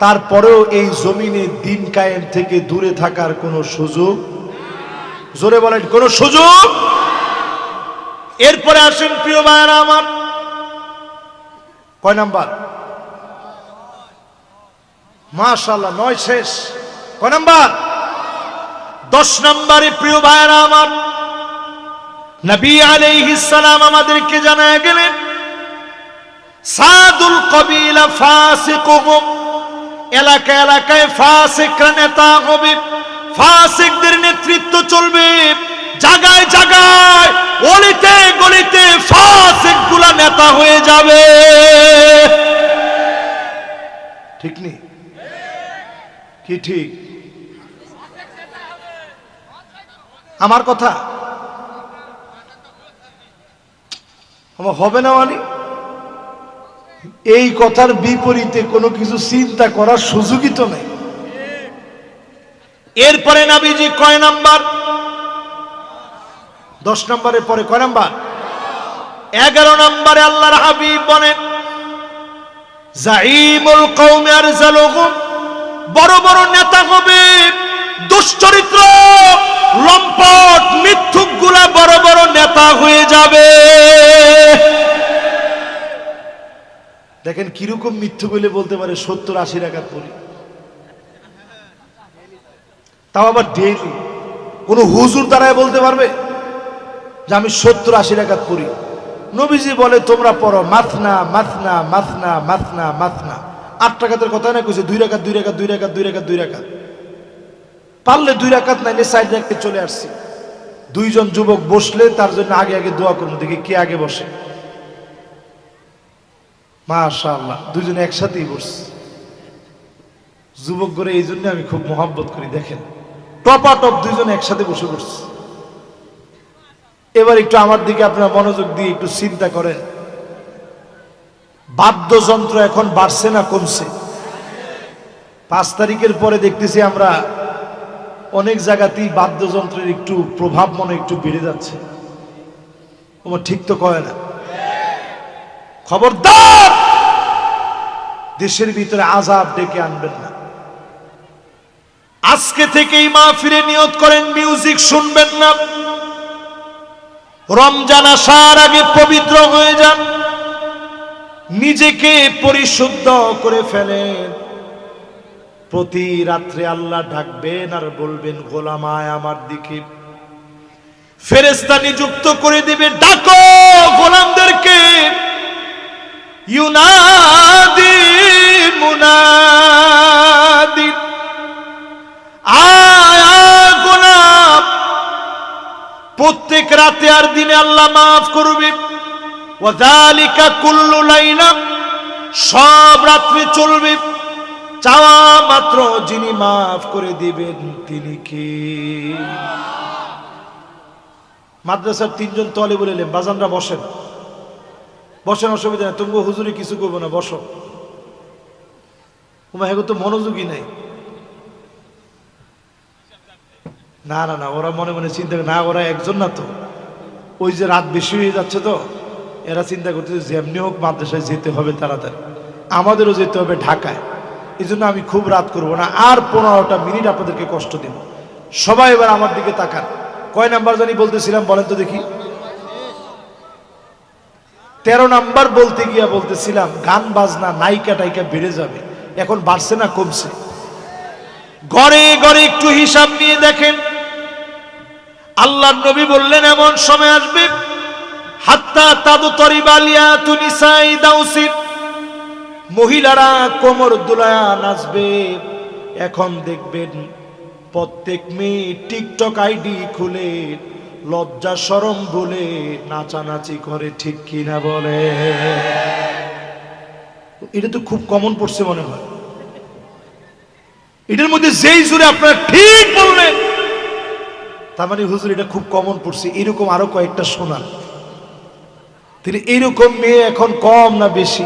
তারপরেও এই জমিনে দিন কায়েম থেকে দূরে থাকার কোনো সুযোগ, জোরে বলেন, কোনো সুযোগ। এরপরে আসেন প্রিয় ভাইরা আমার, কয় নাম্বার? মাশাআল্লাহ, 9 শেষ। কয় নাম্বার? 10 নম্বরে প্রিয় ভাইরা আমার, নবী আলাইহিস সালাম আমাদেরকে জানায় গেলেন, সাদুল কবিলা ফাসিকুহুম, এলাকা এলাকায় ফাসিকরা নেতা হবে, ফাসিকদের নেতৃত্ব চলবে। জায়গায় জায়গায়, অলিতে গলিতে ফাসিকগুলা নেতা হয়ে যাবে। ঠিক নেই কি? ঠিক আমার কথা আমার হবে না মানে? এই কথার বিপরীতে কোনো কিছু চিন্তা করার সুযোগই তো নেই। এরপরে নবীজি কয় নাম্বার? 10 নম্বরের পরে কয় নাম্বার? 11 নম্বরে আল্লাহর হাবিব বলেন, জাইমুল কওমি আরজালুহুম, বড় বড় নেতা হবে, দুশ্চরিত্র লম্পট মিথ্যুক গুলা বড় বড় নেতা হয়ে যাবে। দেখেন কিরকম মিথ্যু বলে বলতে পারে 70-80 রাকাত পড়ি, তাও আবার ডেইলি। কোন হুজুর দ্বারাই বলতে পারবে যে আমি 70-80 রাকাত পড়ি? নবীজি বলে তোমরা পড়ো মাথনা মাথনা মাথনা মাথনা মাথনা। 8 রাকাতের কথা না কইছে, 2 রাকাত 2 রাকাত 2 রাকাত 2 রাকাত 2 রাকাত। পারলে 2 রাকাত নাইলে 4 রাকাতে চলে আসছি। 2 জন যুবক বসলে তার জন্য আগে আগে দোয়া করবো, দেখি কে আগে বসে। মাশাআল্লাহ, 2 জন একসাথেই বসছে। যুবক করে এই জন্য আমি খুব মহব্বত করি। দেখেন টপাটপ 2 জন একসাথে বসে পড়ছে। এবার একটু আমার দিকে আপনারা মনোযোগ দিয়ে একটু চিন্তা করেন, বাদ্যযন্ত্র এখন বাড়ছে না কমছে? 5 তারিখের পরে দেখতেছি আমরা অনেক জায়গাতেই বাদ্যযন্ত্রের একটু প্রভাব মনে একটু বেড়ে যাচ্ছে। তোমার ঠিক তো কয় না? খবরদার দেশের ভিতরে আযাব ডেকে আনবেন না। আজকে থেকেই মাহফিলে নিয়ত করেন মিউজিক শুনবেন না। রমজান আসার আগে পবিত্র হয়ে যান, নিজেকে পরিশুদ্ধ করে ফেলেন। প্রতি রাত্রে আল্লাহ ডাকবেন আর বলবেন গোলামায় আমার দিকে। ফেরেশতা নিযুক্ত করে দিবে, ডাকো গোলামদেরকে। ইউনাদি মুনাদি, আয়া গোলাম। প্রত্যেক রাতে আর দিনে আল্লাহ মাফ করবে। ওয়াযালিকা কুল্লু লাইলা, সব রাত্রে চলবে। চাওয়া মাত্র যিনি মাফ করে দিবেন তিনি কে? মাদ্রাসার 3 জন তালিবুল ইলম বাজানরা বসেন, বসেন, অসুবিধা নেই। তুমি হুজুরে কিছু করবো না, বসো। তোমার হেগো তো মনোযোগই নাই। না না না, ওরা মনে মনে চিন্তা করে না, ওরা একজন না তো, ওই যে রাত বেশি হয়ে যাচ্ছে তো এরা চিন্তা করতেছে যেমনি হোক মাদ্রাসায় যেতে হবে তাড়াতাড়ি, আমাদেরও যেতে হবে ঢাকায়। এই জন্য আমি খুব রাত করব না, আর 15টা মিনিট আপনাদেরকে কষ্ট দিব। সবাই এবার আমার দিকে তাকান। কয় নাম্বার জানি বলতেছিলাম বলেন তো দেখি? 13 নাম্বার বলতে গিয়া বলতেছিলাম গান বাজনা নায়িকা টাইকা বেড়ে যাবে। এখন বাড়ছে না কমছে? ঘরে ঘরে একটু হিসাব নিয়ে দেখেন। আল্লাহর নবী বললেন এমন সময় আসবে, হাত্তা তাদতরিবা লিয়াতু নিসাই দাউসি, মহিলারা কোমর দুলায়া নাচবে। এখন দেখবেন প্রত্যেক মেয়ে টিকটক আইডি খুলে লজ্জা শরম বলে নাচানাচি করে, ঠিক কিনা বলে? এটা তো খুব কমন পড়ছে মনে হয়। এটার মধ্যে যেই জোরে আপনারা ঠিক বললেন, তার মানে হুজুর এটা খুব কমন পড়ছে, এরকম আরো কয়েকটা শোনা। তাহলে এইরকম মেয়ে এখন কম না বেশি?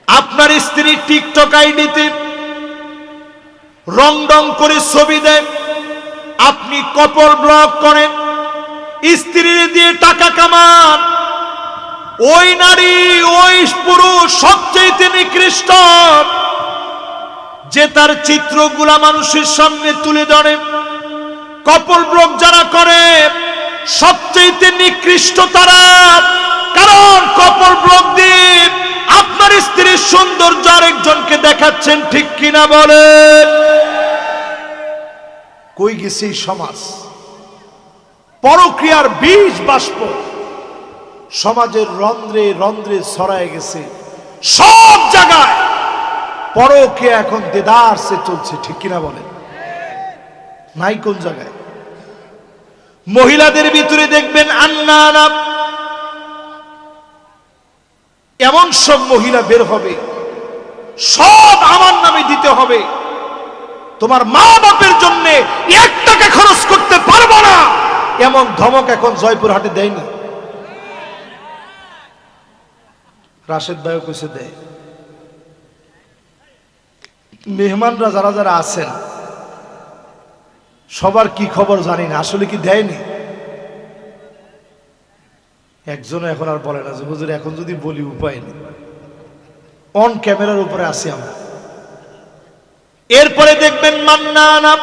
আপনার স্ত্রী টিকটক আইডিতে রং রং করে ছবি দেন, আপনি কপল ব্লক করেন, স্ত্রী দিয়ে টাকা কামান। ওই নারী ওই পুরুষ সবচেয়ে নিকৃষ্ট যে তার চিত্রগুলা মানুষের সামনে তুলে ধরে। কপল ব্লক যারা করে সবচেয়ে নিকৃষ্ট তারা, কারণ কপল ব্লক দিয়ে আপনার স্ত্রীর সৌন্দর্য আরেকজনকে দেখাচ্ছেন, ঠিক কিনা বলেন? কই গেছে এই সমাজ? পরক্রিয়ার বীজ বাষ্প সমাজের রন্ধ্রে রন্ধ্রে ছড়ায় গেছে, সব জায়গায় পরক্রিয়া এখন দেদারসে চলছে, ঠিক কিনা বলেন? নাই কোন জায়গায়? মহিলাদের ভিতরে দেখবেন আন্নানা, এমন সব মহিলা বের হবে, সব আমার নামে দিতে হবে, তোমার মা বাপের জন্য 1 টাকা খরচ করতে পারবো না, এমন ধমক এখন জয়পুরহাটে দেয়নি? রাশেদ ভাইও কইছে দেয়। মেহমানরা যারা যারা আছেন সবার কি খবর জানি না, আসলে কি দেয়নি? একজনও এখন আর বলে না যে হুজুর এখন যদি বলি উপায় নেই, অন ক্যামেরার উপরে আছি আমরা। এরপরে দেখবেন মান্নানা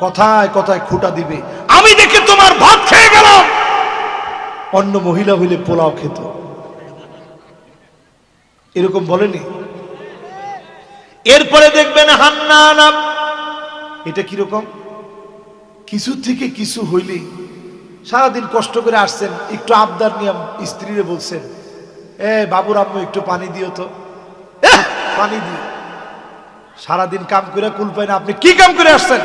কথায় কথায় খুঁটা দিবে, আমি দেখে তোমার ভাত খেয়ে গেলাম, অন্য মহিলা হইলে পোলাও খেত, এরকম বলেনি? এরপরে দেখবেন হান্নানা, এটা কিরকম? কিছু থেকে কিছু হইলেই সারাদিন কষ্ট করে আসছেন, একটু আবদার নিয়ে স্ত্রীরে বলছেন, বাবুর আম্মু একটু পানি দিও তো, পানি দিও। সারাদিন কাম করে কুল পায় না, আপনি কি কাম করে আসছেন?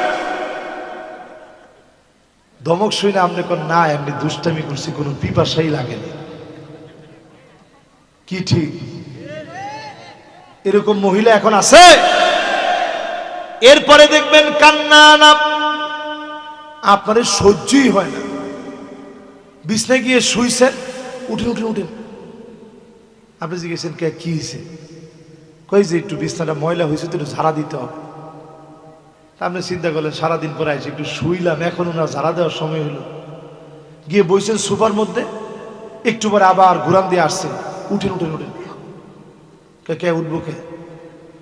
ধমক শুই না, আপনি কোন না এমনি দুষ্টামি করছি, কোনো পিপাসাই লাগেনি, কি ঠিক? এরকম মহিলা এখন আছে। এরপরে দেখবেন কান্নানা, আপনার সহ্যই হয় না, বিছনায় গিয়ে শুইছেন, উঠেন উঠেন উঠেন, আপনি জিজ্ঞেসেন কে কি হয়েছে? কই যে একটু বিছনাটা ময়লা হয়েছে তো একটু ঝাড়া দিতে হবে। আপনি চিন্তা করলেন সারাদিন পরে আসে একটু শুইলাম, এখন ওনার ঝাড়া দেওয়ার সময় হলো, গিয়ে বইছেন সোফার মধ্যে, একটু পরে আবার ঘুরান দিয়ে আসছেন, উঠেন উঠেন উঠেন, কে উঠবো কে?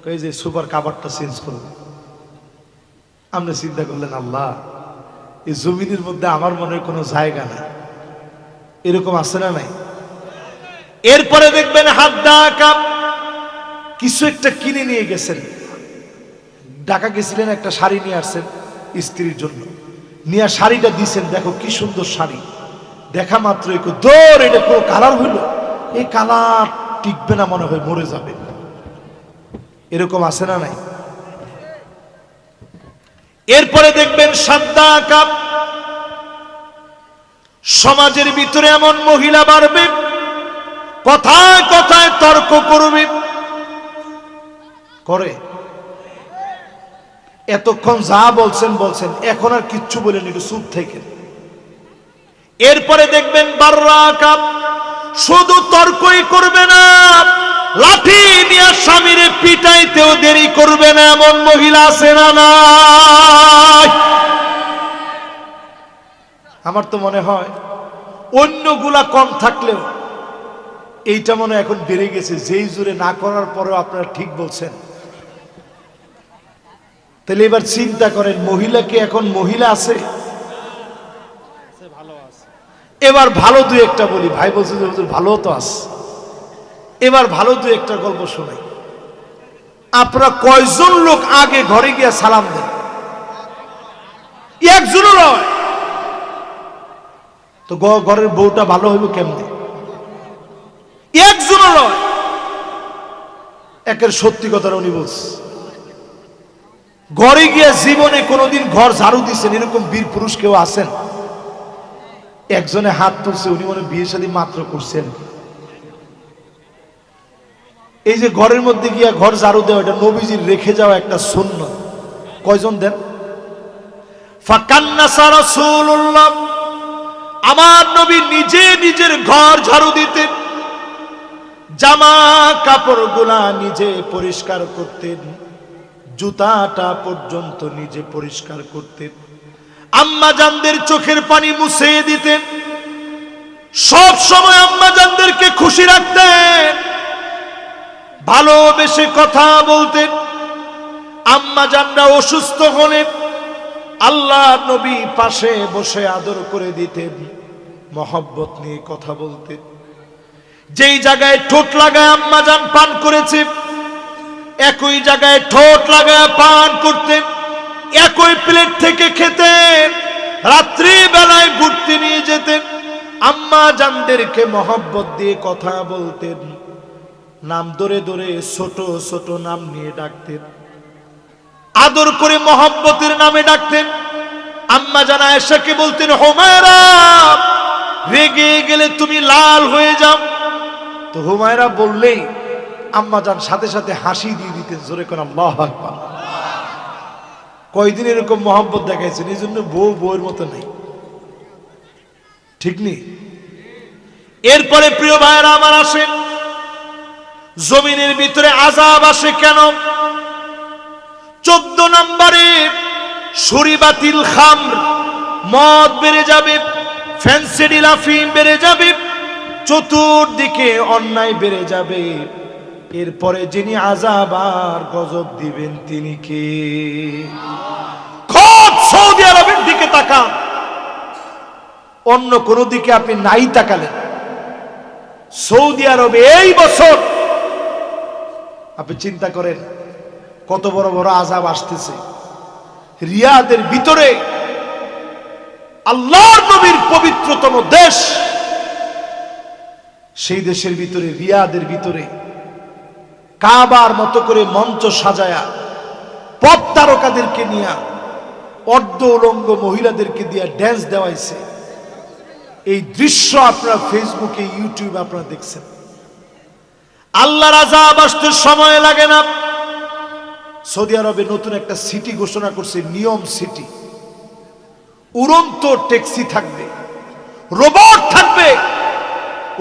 কই যে সোফার কাভারটা চেঞ্জ করবো। আপনি চিন্তা করলেন আল্লাহ, এই জমিনের মধ্যে আমার মনে কোনো জায়গা নাই, এরকম আছে না নাই? এরপরে দেখবেন হাত ডাকা, কিছু একটা কিনে নিয়ে গেছেন, ঢাকা গেছিলেন, একটা শাড়ি নিয়ে আসছেন স্ত্রীর জন্য, নিয়ে শাড়িটা দিছেন, দেখো কি সুন্দর শাড়ি, দেখা মাত্র দৌড়, এটা কোনো কালার হইল, এই কালার টিকবে না, মনে হয় মরে যাবে, এরকম আছে না নাই? এরপরে দেখবেন সাদ্দা কাপ, সমাজের ভিতরে এমন মহিলা বাড়বে, কথায় কথায় তর্ক করবে, করে এতক্ষণ যা বলছেন বলছেন, এখন আর কিচ্ছু বলেন, একটু চুপ থেকে। এরপরে দেখবেন বাররা কাপ, শুধু তর্কই করবে না, লাঠি নিয়ে স্বামীরে পিটাইতেও দেরি করবে না, এমন মহিলা আছে না নাই? আমার তো মনে হয় অন্যগুলা কম থাকলেও এইটা মনে এখন বেড়ে গেছে, যেই জোরে না করার পরেও আপনারা ঠিক বলছেন। তাহলে এবার চিন্তা করেন, মহিলা কি এখন মহিলা আছে? এবার ভালো দুই একটা বলি, ভাই বলছে যে হুজুর ভালো তো আছে, এবার ভালো দুই একটা গল্প শোনাই। আপনারা কয়জন লোক আগে ঘরে গিয়া সালাম দেন? একজনও নয় তো ঘরের বউটা ভালো হইব কেমনে? একজনও নয়। একের সত্যি কথাটা উনি বলছে, ঘরে গিয়ে জীবনে কোনোদিন ঘর ঝাড়ু দিচ্ছেন এরকম বীর পুরুষ কেউ আছেন? একজনে হাত তুলছে, উনি মনে বিয়ে শাদী মাত্র করছেন। এই যে ঘরের মধ্যে গিয়া ঘর ঝাড়ু দেওয়া, এটা নবীজির রেখে যাওয়া একটা সুন্নাত। কয়জন দেন? ফাকান্নাসা রাসূলুল্লাহ, আমার নবী নিজে নিজের ঘর ঝাড়ু দিতেন, জামা কাপড়গুলা নিজে পরিষ্কার করতেন, জুতাটা পর্যন্ত নিজে পরিষ্কার করতেন, আম্মা জানদের চোখের পানি মুছে দিতেন, সব সময় আম্মা জানদেরকে খুশি রাখতেন, ভালোবেসে কথা বলতেন। আম্মা জানরা অসুস্থ হলেন আল্লাহ নবী পাশে বসে আদর করে দিতেন, মহব্বত নিয়ে কথা বলতেন। যেই জায়গায় ঠোঁট লাগায় আম্মা জান পান করেছে, একই জায়গায় ঠোঁট লাগায় পান করতেন, একই প্লেট থেকে খেতেন, রাত্রি বেলায় ঘুরতে নিয়ে যেতেন, আম্মা জানদেরকে মহব্বত দিয়ে কথা বলতেন, নাম ধরে ধরে ছোট ছোট নাম নিয়ে ডাকতেন, আদর করে মহব্বতের নামে ডাকতেন। আম্মা জান আয়েশাকে বলতেন, হুমায়রা, রেগে গেলে তুমি লাল হয়ে যাও। তো হুমায়রা বললেই আম্মা জান সাথে সাথে হাসি দিয়ে দিতেন, জোরে করে আল্লাহু আকবার। কয়দিন এরকম মহব্বত দেখাইছেন, এই জন্য বউ বউয়ের মতো নেই, ঠিক নেই। এরপরে প্রিয় ভাইরা আমার আসেন, জমিনের ভিতরে আযাব আসে কেন? 14 নম্বরে শরীবাতিল খামর, মদ বেড়ে যাবে, ফেন্সিডিল আফিম বেড়ে যাবে, চতুর্দিকে অন্যায় বেড়ে যাবে। এরপরে যিনি আযাব আর গজব দিবেন তিনি কে? খোদ সৌদি আরবের দিকে তাকান, অন্য কোন দিকে আপনি নাই তাকালেন। সৌদি আরবে এই বছর আপনি চিন্তা করেন কত বড় বড় আযাব আসতেছে। রিয়াদের ভিতরে, আল্লাহর নবীর পবিত্রতম দেশ, সেই দেশের ভিতরে, রিয়াদের ভিতরে কাবার মতো করে মঞ্চ সাজায়া পপ তারকাদেরকে নিয়ে, অর্ধ উলঙ্গ মহিলাদেরকে দিয়ে ড্যান্স দেওয়াইছে। এই দৃশ্য আপনারা ফেসবুকে, ইউটিউবে আপনারা দেখছেন। আল্লাহর আযাব আসতে সময় লাগে না। সৌদি আরবে নতুন একটা সিটি ঘোষণা করছে, নিয়ম সিটি। উড়ন্ত ট্যাক্সি থাকবে, রোবট থাকবে,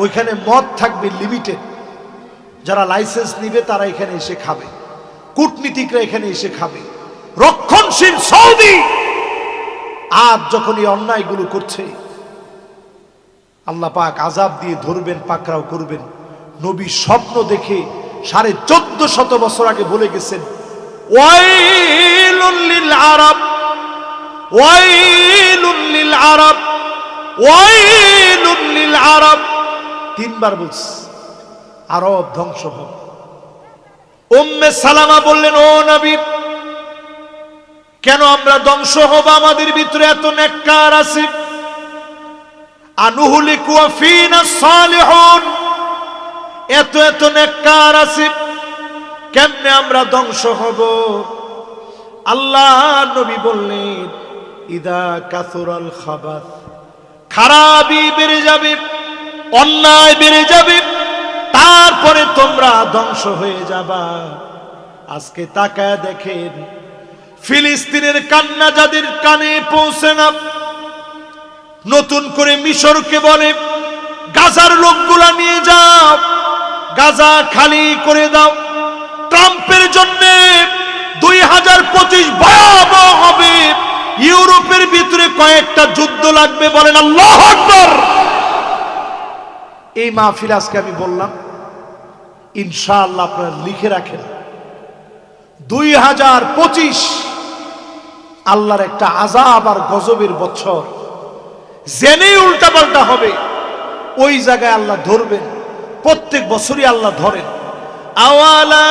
ওইখানে মদ থাকবে লিমিটেড। যারা লাইসেন্স নিবে তারা এখানে এসে খাবে, কূটনীতিকরা এখানে এসে খাবে। রক্ষণশীল সৌদি আজ যখন এই অন্যায়গুলো করছে, আল্লাহ পাক আযাব দিয়ে ধরবেন, পাকড়াও করবেন। নবী স্বপ্ন দেখে 1450 বছর আগে বলে গেছেন, ওয়াইলুল লিল আরব, ওয়াইলুল লিল আরব, ওয়াইলুল লিল আরব। 3 বার বলছে, আরব ধ্বংস হবে। উম্মে সালামা বললেন, ও নবী, কেন আমরা ধ্বংস হব? আমাদের ভিতরে এত নেককার আছে। আনুহলিকু ওয়া ফিনা সালিহুন, এত এত নেককার আছে, কেমনে আমরা ধ্বংস হব? আল্লাহ নবী বললেন, ইদা কাসুরাল খাবাস, খারাপি বেড়ে যাবে, অন্যায় বেড়ে যাবে, তারপরে তোমরা ধ্বংস হয়ে যাবা। আজকে তাকায় দেখেন, ফিলিস্তিনের কান্না যাদের কানে পৌঁছে না, নতুন করে মিশরকে বলে গাজার লোকগুলা নিয়ে যাও, গাজা খালি করে দাও। ট্রাম্পের জন্য 2025 ভয়াবহ হবে। ইউরোপের ভিতরে কয়েকটা যুদ্ধ লাগবে, বলেন আল্লাহু আকবার। এই মাহফিল আজকে আমি বললাম, ইনশাআল্লাহ আপনারা লিখে রাখেন, 2025 আল্লাহর একটা আযাব আর গজবের বছর। জেনেই উল্টাপাল্টা হবে, ওই জায়গায় আল্লাহ ধরবেন। প্রত্যেক বছরই আল্লাহ ধরেন। আওয়ালা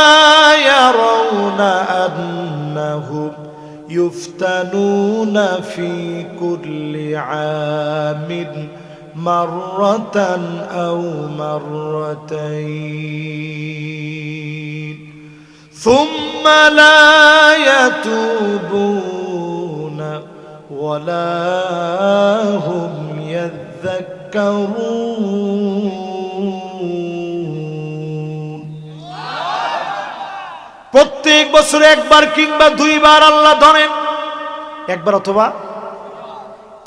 ইয়ারাউনা আন্নাহুম ইফতানুনা ফি কুল্লি আমিন মাররাতান আও মাররাতাইন ثم لا يتوبون ولا هم يذكرون। প্রত্যেক বছরে একবার কিংবা দুইবার আল্লাহ ধরেন, একবার অথবা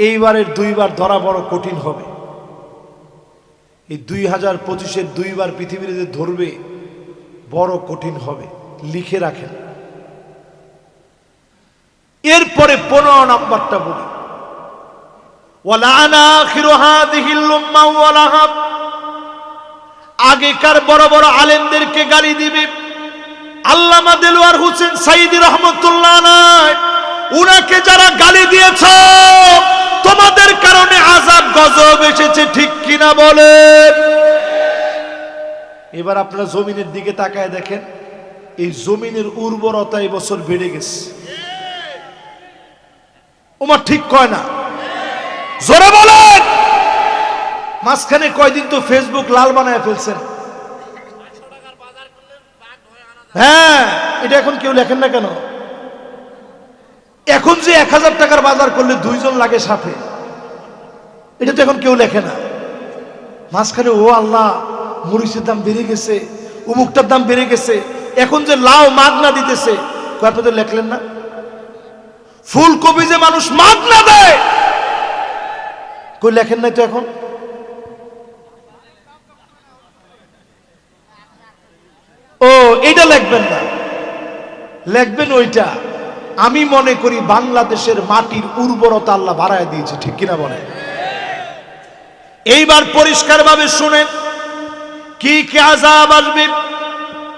এইবারের দুইবার ধরা বড় কঠিন হবে। এই 2025-এর দুইবার পৃথিবীর যে ধরবে বড় কঠিন হবে, লিখে রাখেন। এরপরে 15 নাম্বারটা বলি, ওয়ালানা আখিরু হাযিহিল উম্মাহ ওয়ালাহাব। আগেকার বড় বড় আলেমদেরকে গালি দিবে। আল্লামা দেলোয়ার হোসেন সাইদী রহমাতুল্লাহ আলাইহি, উনাকে যারা গালি দিয়েছ তোমাদের কারণে আযাব গজব এসেছে, ঠিক কিনা বলেন? এবার আপনারা জমিনের দিকে তাকায় দেখেন, এই জমিনের উর্বরতা এই বছর বেড়ে গেছে। ওমা ঠিক কয় না? জোরে বলেন। মাঝখানে কয়দিন তো ফেসবুক লাল বানায় ফেলছেন। হ্যাঁ, এটা এখন কেউ লেখেন না কেন? এখন যে 1000 টাকার বাজার করলে 2 জন লাগে সাথে, এটা তো এখন কেউ লেখে না। মাঝখানে ও আল্লাহ, মরিচের দাম বেড়ে গেছে, উমুকটার দাম বেড়ে গেছে, এখন যে লাউ মাগনা দিতেছে, আপনাদের লেখলেন না? ফুলকপি যে মানুষ মাগনা দেয়, কই লেখেন নাই তো এখন? ও এইটা লিখবেন না, লিখবেন ওইটা। আমি মনে করি বাংলাদেশের মাটির উর্বরতা আল্লাহ বাড়ায় দিয়েছে, ঠিক কিনা বলেন? এইবার পরিষ্কার ভাবে শুনেন কি কি আযাব আসবে।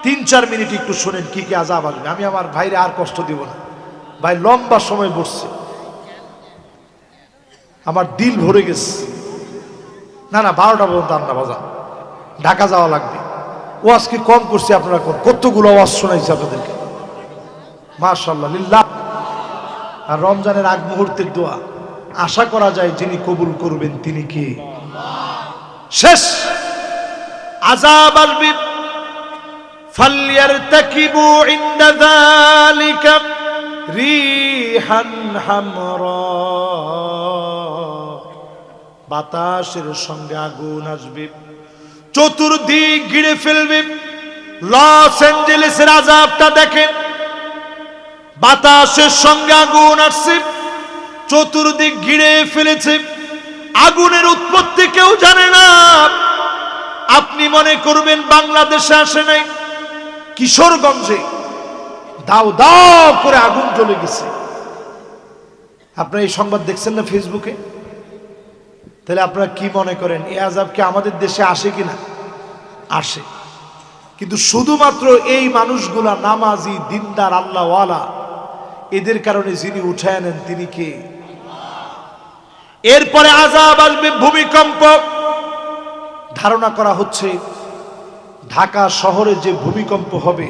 3-4 মিনিট একটু শুনেন কি কি আযাব আসবে। আমি আমার ভাইরে আর কষ্ট দিব না, ভাই লম্বা সময় বসছে, আমার দিল ভরে গেছে। না 12টা পর্যন্ত আমরা বাজান, ঢাকা যাওয়া লাগবে। ওয়াজ কি কম করছি আপনারা? কতগুলো ওয়াজ শোনাইছি আপনাদেরকে, মাশাআল্লাহ লিল্লাহ। আর রমজানের আগ মুহূর্তের দোয়া, আশা করা যায় যিনি কবুল করবেন তিনি কে? শেষ আযাব আসবে। ফালইয়ারতাকিবু ইনদা যালিকা রিহান হামরা। বাতাসের সঙ্গে আগুন আসবে, চতুর্দিক ঘিরে ফেলবে। লস অ্যাঞ্জেলেসের আযাবটা দেখেন, বাতাসের সঙ্গে আগুন আসছে, চতুর্দিক ঘিরে ফেলেছে। আগুনের উৎপত্তি কেউ জানে না। আপনি মনে করবেন বাংলাদেশে আসে নাই, কিশোরগঞ্জে দাও দাও করে আগুন জ্বলে গেছে। আপনারা এই সংবাদ দেখছেন না ফেসবুকে? তাহলে আপনারা কি মনে করেন এই আযাব কি আমাদের দেশে আসে কিনা? আসে। কিন্তু শুধুমাত্র এই মানুষগুলা নামাজি, দিনদার, আল্লাহওয়ালা, এদের কারণে যিনি উঠায় নেন তিনি কে? এরপরে আযাব আসবে ভূমিকম্প। ধারণা করা হচ্ছে ঢাকা শহরে যে ভূমিকম্প হবে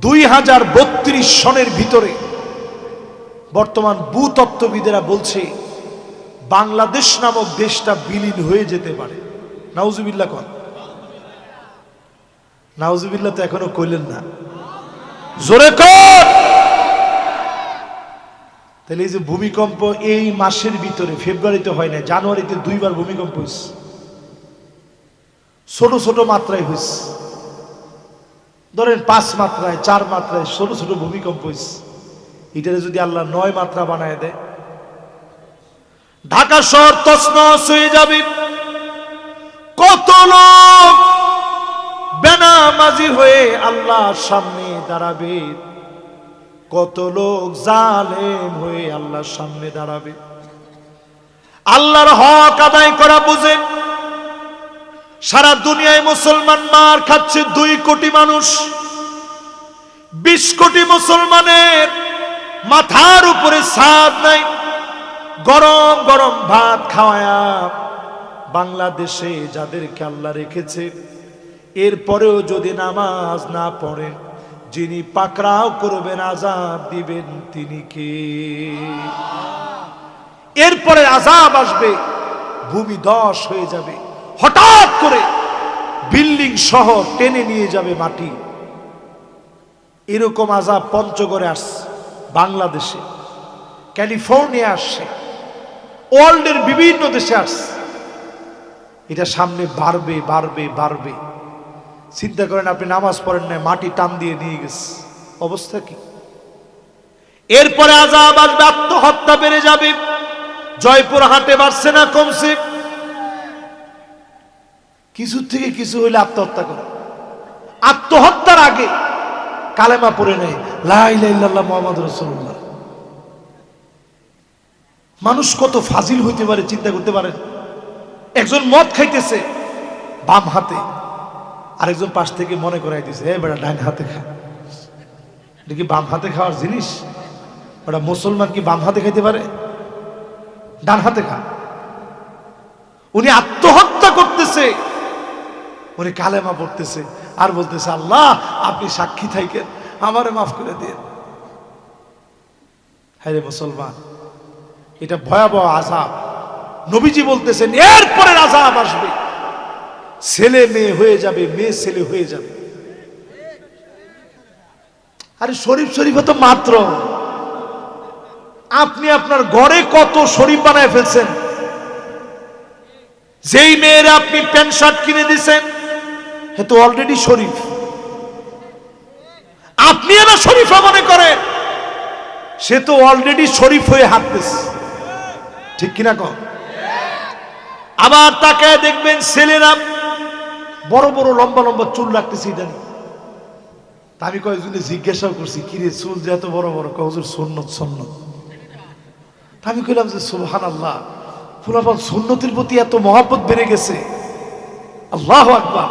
2032 সনের ভিতরে, বর্তমান ভূতত্ত্ববিদেরা বলছে বাংলাদেশ নামক দেশটা বিলীন হয়ে যেতে পারে। নাউজুবিল্লাহ কন। নাউজুবিল্লাহ তো এখনো কইলেন না, জোরে কর। তাহলে এই যে ভূমিকম্প এই মাসের ভিতরে, ফেব্রুয়ারিতে হয় না, জানুয়ারিতে 2বার ভূমিকম্প হয়েছে, ছোট ছোট মাত্রায় হয়েছে। ধরেন 5 মাত্রায়, 4 মাত্রায় ছোট ছোট ভূমিকম্প হয়েছে। এটারে যদি আল্লাহ 9 মাত্রা বানায় দেয়, ঢাকা শহর তছনছ হয়ে যাবে। কত লোক বেনামাজি হয়ে আল্লাহর সামনে দাঁড়াবে, কত লোক জালেম হয়ে আল্লাহর সামনে দাঁড়াবে। আল্লাহর হক আদায় করা বুঝেন। সারা দুনিয়ায় মুসলমান মার খাচ্ছে 2 কোটি মানুষ। 20 কোটি মুসলমানের মাথার উপরে ছাদ নাই, গরম গরম ভাত খাওয়ায়া বাংলাদেশে যাদেরকে আল্লাহ রেখেছে, এরপরেও যদি নামাজ না পড়েন, যিনি পাকড়াও করবেন, আযাব দিবেন তিনি কে? এরপরে আযাব আসবে, ভূমি ধস হয়ে যাবে, হঠাৎ করে বিল্ডিং সহ টেনে নিয়ে যাবে মাটি। এরকম আযাব পঞ্চগড়ে আসছে, বাংলাদেশে, ক্যালিফোর্নিয়া আসছে, ওয়ার্ল্ডের বিভিন্ন দেশে আসছে। এটা সামনে বাড়বে বাড়বে বাড়বে। চিন্তা করেন, আপনি নামাজ পড়েন না, মাটি টান দিয়ে নিয়ে গেছে, অবস্থা কি? এরপরে আযাব আসবে, আত্মহত্যা বেড়ে যাবে। জয়পুরহাটে বাড়ছে না কমছে? কিছু থেকে কিছু হইলে আত্মহত্যা করে। আত্মহত্যার আগে কালেমা পড়ে নেয়, লা ইলাহা ইল্লাল্লাহ মুহাম্মাদুর রাসূলুল্লাহ। মানুষ কত ফাজিল হইতে পারে চিন্তা করতে পারেন। একজন মদ খাইতেছে বাম হাতে, আরেকজন পাশ থেকে মনে করাই দিছে, এ বেটা ডান হাতে খা। এটা কি বাম হাতে খাওয়ার জিনিস? ওটা মুসলমান কি বাম হাতে খাইতে পারে? ডান হাতে খা। উনি আত্মহত্যা করতেছে, উনি কালেমা পড়তেছে আর বলতেছে, আল্লাহ আপনি সাক্ষী থাকেন, আমারে মাফ করে দিন। হ্যাঁ রে মুসলমান, এটা ভয়াবহ আযাব। নবীজি বলতেছেন এরপরে আযাব আসবে, ছেলে মেয়ে হয়ে যাবে, মেয়ে ছেলে হয়ে যাবে। আরে শরীফ শরীফ তো মাত্র, আপনি আপনার ঘরে কত শরীফ বানায় ফেলছেন। যেই মেয়েরা আপনি প্যান্ট শার্ট কিনে দিচ্ছেন, সে তো অলরেডি শরীফ। আপনি না শরীফা মনে করেন, সে তো অলরেডি শরীফ হয়ে হাঁটতেছে, ঠিক কিনা কম? আবার তাকে দেখবেন ছেলেরা বড় বড় লম্বা লম্বা চুল রাখতেছে ইদানি। আমি কয়েকজনে জিজ্ঞাসাও করছি, কিরে চুল যে এত বড় বড়? হুজুর সুন্নত সুন্নত। আমি কইলাম যে সুবহানাল্লাহ, ফুলাফল সুন্নতের প্রতি এত মহব্বত বেড়ে গেছে, আল্লাহু আকবার।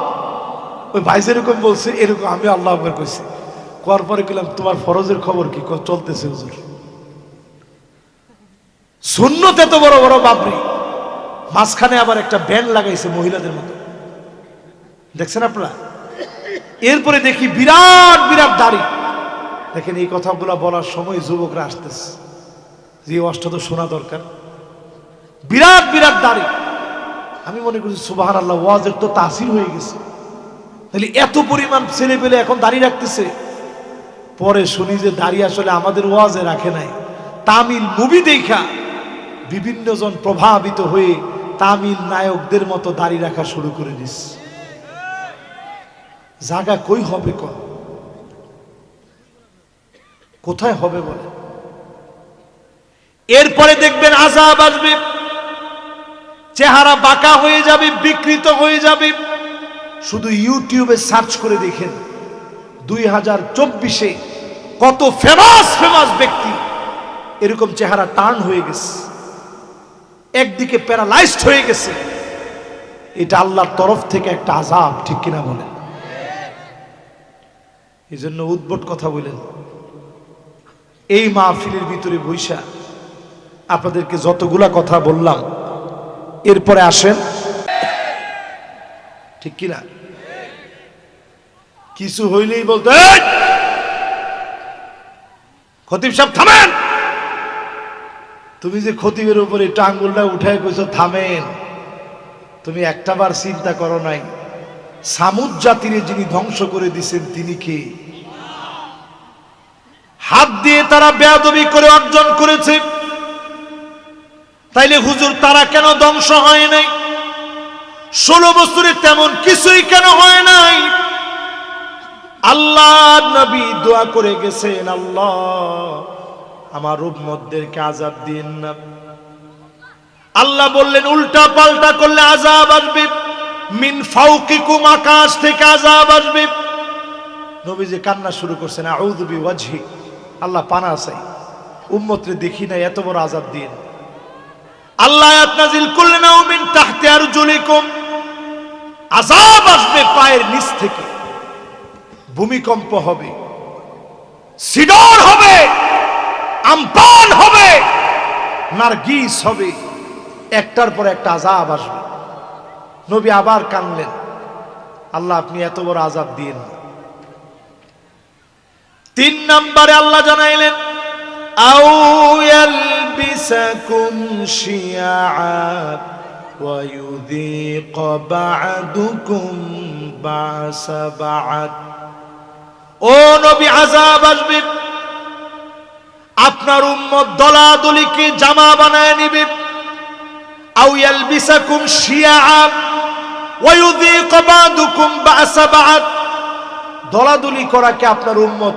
ওই ভাই যেরকম বলছে এরকম আমি আল্লাহু আকবার কইছি। কোয়ার পরে কইলাম তোমার ফরজের খবর কি? চলতেছে হুজুর। সুন্নত এত বড় বড় বাবরি, মাঝখানে আবার একটা ব্যান্ড লাগাইছে মহিলাদের মতো, দেখছেন আপনারা? এরপরে দেখি বিরাট বিরাট দাড়ি। দেখেন, এই কথাগুলো বলার সময় যুবকরা আসতেছে, যে ওয়াজটা তো শোনা দরকার। বিরাট বিরাট দাড়ি। আমি মনে করছি সুবহানাল্লাহ, ওয়াজের তো তাসির হয়ে গেছে, তাহলে এত পরিমাণ ছেলে পেলে এখন দাড়ি রাখতেছে। পরে শুনি যে দাড়ি আসলে আমাদের ওয়াজে রাখে নাই, তামিল মুভি দেখা বিভিন্ন জন প্রভাবিত হয়ে তামিল নায়কদের মতো দাড়ি রাখা শুরু করে দিচ্ছে। জায়গা কই হবে? কোথায় হবে বলে? এরপরে দেখবেন আযাব আসবে, চেহারা বাঁকা হয়ে যাবে, বিকৃত হয়ে যাবে। শুধু ইউটিউবে সার্চ করে দেখেন 2024-এ কত ফেমাস ফেমাস ব্যক্তি এরকম চেহারা টার্ন হয়ে গেছে, একদিকে প্যারালাইজড হয়ে গেছে। এটা আল্লাহর তরফ থেকে একটা আযাব, ঠিক কিনা বলেন? এই জন্য উদ্ভট কথা বলেন। এই মাহফিলের ভিতরে বৈশা আপনাদেরকে যতগুলা কথা বললাম, এরপরে আসেন, ঠিক কিনা? কিছু হইলেই বলতে, খতিব সাহেব থামেন। তুমি যে খতিবের উপরে টাঙ্গুলটা উঠায় কইছো থামেন, তুমি একটাবার চিন্তা করো নাই সামুদ জাতিরে যিনি ধ্বংস করে দিয়েছেন তিনি কে? হাত দিয়ে তারা বেয়াদবি করে অর্জন করেছে, তাইলে হুজুর তারা কেন ধ্বংস হয় নাই? 16 বছরে তেমন কিছুই কেন হয় নাই? আল্লাহ নবী দোয়া করে গেছেন, আল্লাহ আমার উম্মতদেরকে আযাব দিন না। আল্লাহ বললেন উল্টা পাল্টা করলে আযাব আসবে, মিন ফাওকিকুম, আকাশ থেকে আযাব আসবে। নবীজি কান্না শুরু করছেন, আউযু বিওয়াজহি, আল্লাহ পানা চাই, উম্মতরে দেখি না, এত বড় আযাব দিন। আল্লাহ আয়াত নাযিল করলেন, আও মিন তাহতি আরজুলিকুম, আযাব আসবে পায়ের নিচ থেকে, ভূমিকম্প হবে, সিডর হবে, আমপান হবে, নারগিস হবে, একটার পর একটা আযাব আসবে। নবী আবার কানলেন, আল্লাহ আপনি এত বড় আযাব দিন। 3 নম্বরে আল্লাহ জানাইলেন, আও ইয়ালবিসাকুম শিয়া ওয়া ইউযীক বা'দুকুম বা'সা বা'দ, ও নবী, আযাব আসবে, আপনার উম্মত দলাদলিকে জামা বানায় নিবে, আও ইয়ালবিসাকুম শিয়াআ ওয়া ইউযীক বা'দুকুম বা'সা বা'দ, দলাদলি করাকে আপনার উম্মত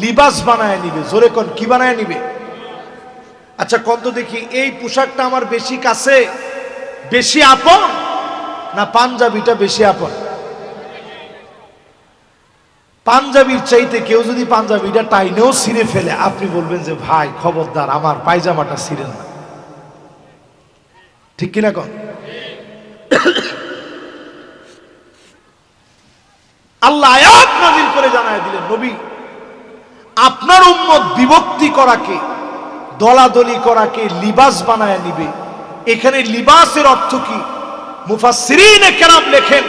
লিবাস বানায় নিবে। জোরে কোন, কি বানায় নিবে? আচ্ছা কত দেখি, এই পোশাকটা আমার বেশি কাছে, বেশি আপন, না পাঞ্জাবিটা বেশি আপন? পাঞ্জাবির চাইতে কেউ যদি পাঞ্জাবিটা টাইনেও ছিঁড়ে ফেলে, আপনি বলবেন যে ভাই খবরদার আমার পায়জামাটা ছিঁড়েন না, ঠিক কিনা কন? আল্লাহ আয়াত নাযিল করে জানায় দিলেন, নবী আপনার উম্মত বিভক্তি করাকে, দলাদলি করাকে লিবাস বানায় নিবে। এখানে লিবাসের অর্থ কি? মুফাসসিরিনে কেরাম লেখেন,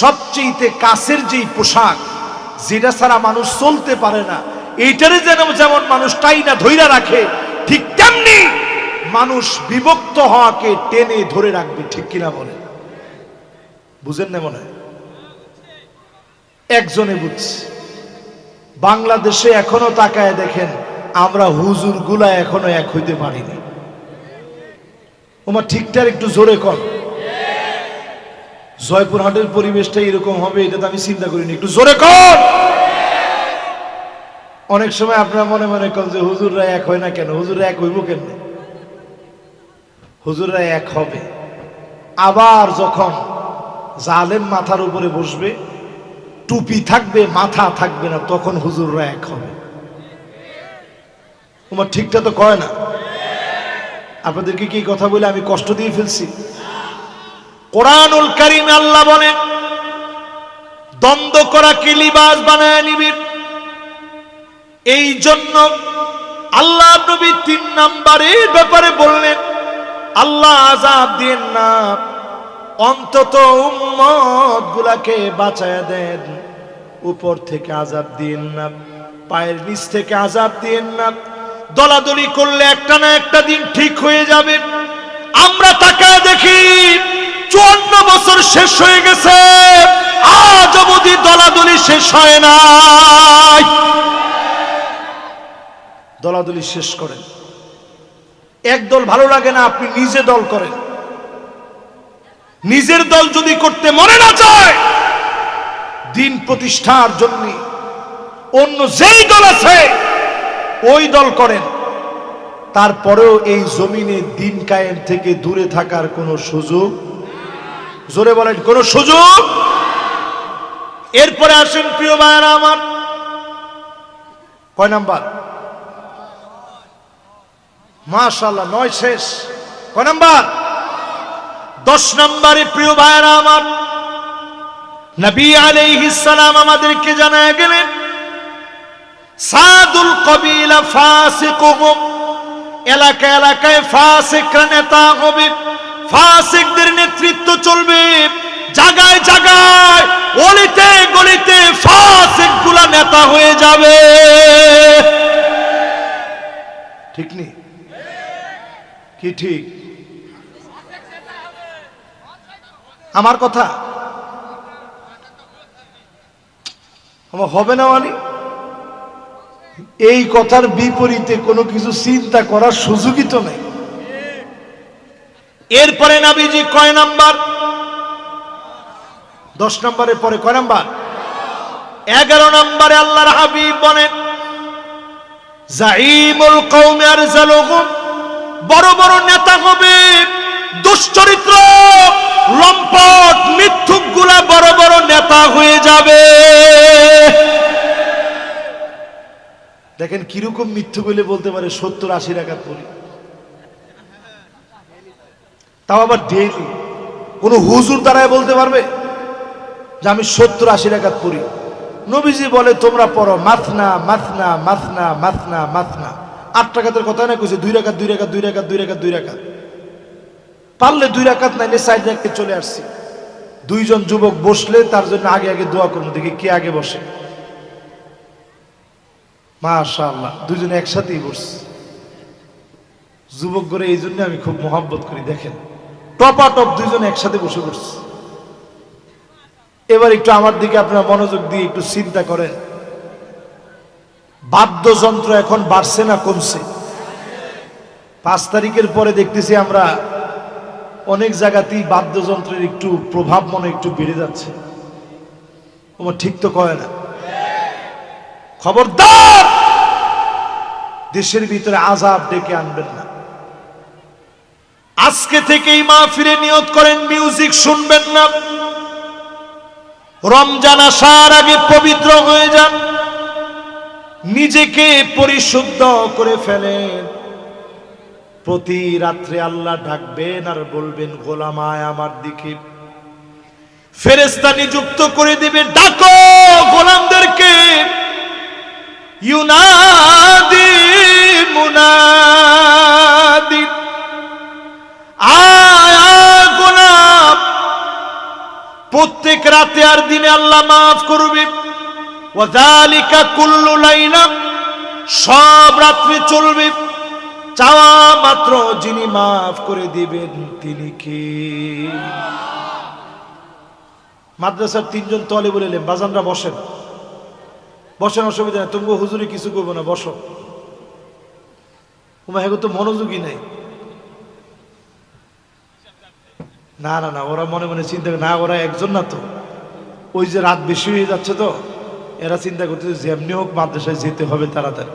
সবচেয়ে কাছের যেই পোশাক, যেটা ছাড়া মানুষ চলতে পারে না, এইটারে যেমন মানুষ টাইনা ধইরা রাখে, ঠিক তেমনি মানুষ বিভক্ত হওয়াকে টেনে ধরে রাখবে, ঠিক কিনা বলে? বুঝেন না মনে হয়? একজনে বুঝছে। বাংলাদেশে এখনো তাকায় দেখেন, আমরা হুজুর গুলা এখনো এক হইতে পারিনি। ওমা ঠিকঠাক একটু জোরে কর। জয়পুরহাটের পরিবেশটা এরকম হবে এটা তো আমি চিন্তা করিনি, একটু জোরে কর। অনেক সময় আপনারা মনে মনে করেন যে হুজুররা এক হয় না কেন? হুজুররা এক হইব কেন? হুজুররা এক হবে আবার যখন জালেম মাথার উপরে বসবে, টুপি থাকবে মাথা থাকবে না, তখন হুজুররা এক হবে। তোমার ঠিকটা তো কয় না। আপনাদেরকে কি কথা বলে আমি কষ্ট দিয়ে ফেলছি? কোরআনুল কারীমে আল্লাহ বলেন, দ্বন্দ্ব করাকে লিবাস বানায় নিবে। এই জন্য আল্লাহ নবী 3 নম্বরের ব্যাপারে বললেন, আল্লাহ আযাব দেন না, অন্তত উম্মত গুলাকে বাঁচায়া দেন, উপর থেকে আযাব দিন না, পায়ের নিচ থেকে আযাব দিন না। দলাদলি করলে একটা না একটা দিন ঠিক হয়ে যাবে। আমরা তাকায় দেখি 54 বছর শেষ হয়ে গেছে, আজ অবধি দলাদলি শেষ হয় নাই। দলাদলি শেষ করেন। এক দল ভালো লাগে না, আপনি নিজে দল করেন। নিজের দল যদি করতে মনে না চায়, দিন প্রতিষ্ঠার জন্য অন্য যেই দল আছে ওই দল করেন। তারপরেও এই জমিনে দিন কায়েম থেকে দূরে থাকার কোনো সুযোগ, জোরে বলেন, কোনো সুযোগ। এরপরে আসেন প্রিয় ভাইরা আমার, কয় নাম্বার? মাশাআল্লাহ 9 শেষ। কয় নাম্বার? 10 নম্বরে প্রিয় ভাইরা আমার, নবী আলাইহিস সালাম আমাদেরকে জানায় গেলেন, সাদুল কবিলা ফাসিকুহুম, এলাকা এলাকায় ফাসিকরা নেতা হবে, ফাসিকদের নেতৃত্ব চলবে। জায়গায় জায়গায় অলিতে গলিতে ফাসিকগুলা নেতা হয়ে যাবে, ঠিক নেই কি? ঠিক আমার কথা আমার হবে না মানে? এই কথার বিপরীতে কোনো কিছু চিন্তা করার সুযোগই তো নেই। এরপরে নবীজি কয় নাম্বার? 10 নম্বরের পরে কয় নাম্বার? 11 নম্বরে আল্লাহর হাবিব বলেন, জাইমুল কওমি আরজালুহুম, বড় বড় নেতা হবে, দুশ্চরিত্র লম্পট মিথ্যুক গুলা বড় বড় নেতা হয়ে যাবে। দেখেন কিরকম মিথ্যু বলে বলতে পারে 70-80 রাকাত পড়ি, তাও আবার ডেইলি। কোন হুজুর দ্বারাই বলতে পারবে যে আমি 70-80 রাকাত পড়ি? নবীজি বলে তোমরা পড়ো মাথনা মাথনা মাথনা মাথনা মাথনা। 8 রাকাতের কথা না কইছে, 2 রাকাত 2 রাকাত 2 রাকাত 2 রাকাত 2 রাকাত। পারলে 2 রাকাত নাইলে 4 রাকাতে চলে আসছি। 2 জন যুবক বসলে তার জন্য আগে আগে দোয়া করবো, দেখি কে আগে বসে। মাশাআল্লাহ, 2 জন একসাথেই বসছে। যুবক করে এই জন্য আমি খুব মোহাব্বত করি। দেখেন টপাটপ 2 জন একসাথে বসে পড়ছে। এবার একটু আমার দিকে আপনারা মনোযোগ দিয়ে একটু চিন্তা করেন, বাদ্যযন্ত্র এখন বাড়ছে না কমছে? 5 তারিখের পরে দেখতেছি আমরা অনেক জায়গাতেই বাদ্যযন্ত্রের একটু প্রভাব মনে একটু বেড়ে যাচ্ছে। তোমার ঠিক তো কয় না? খবরদার দেশের ভিতরে আযাব ডেকে আনবেন না। আজকে থেকেই মাহফিলে নিয়ত করেন মিউজিক শুনবেন না। রমজান আসার আগে পবিত্র হয়ে যান, নিজেকে পরিশুদ্ধ করে ফেলেন। প্রতি রাত্রে আল্লাহ ডাকবেন আর বলবেন গোলাম আয় আমার দিকে। ফেরেশতা নিযুক্ত করে দিবে, ডাকো গোলামদেরকে। ইউনাদি মুনাদি, আয় গোলাম। প্রত্যেক রাতে আর দিনে আল্লাহ মাফ করবে। ওয়াযালিকা কুল্লু লাইলা, সব রাত্রে চলবে। চাওয়া মাত্র যিনি মাফ করে দিবেন তিনি কে? মাদ্রাসার 3 জন তলেবুল ইলম বাজানরা বসেন, বসেন, অসুবিধা নেই। তুমি হুজুরি কিছু করবো না, বসো। তোমার তো মনোযোগী নাই। না না না, ওরা মনে মনে চিন্তা করে না, ওরা একজন না তো, ওই যে রাত বেশি হয়ে যাচ্ছে তো এরা চিন্তা করতেছে যেমনি হোক মাদ্রাসায় যেতে হবে তাড়াতাড়ি,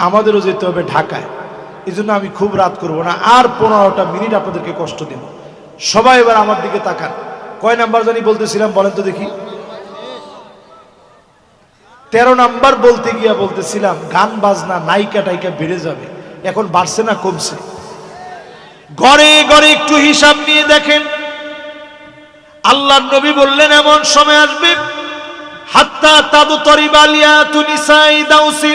আমাদেরও যেতে হবে ঢাকায়। এই জন্য আমি খুব রাত করব না, আর 15টা মিনিট আপনাদেরকে কষ্ট দেব। সবাই এবার আমার দিকে তাকান। কয় নাম্বার জানি বলতেছিলাম বলেন তো দেখি? 13 নাম্বার বলতে গিয়া বলতেছিলাম গান বাজনা নায়িকা টাইকা বেড়ে যাবে। এখন বাড়ছে না কমছে? ঘরে ঘরে একটু হিসাব নিয়ে দেখেন। আল্লাহর নবী বললেন এমন সময় আসবে হাত্তা তাদতরিবা লিয়াতু নিসাই দাউসি,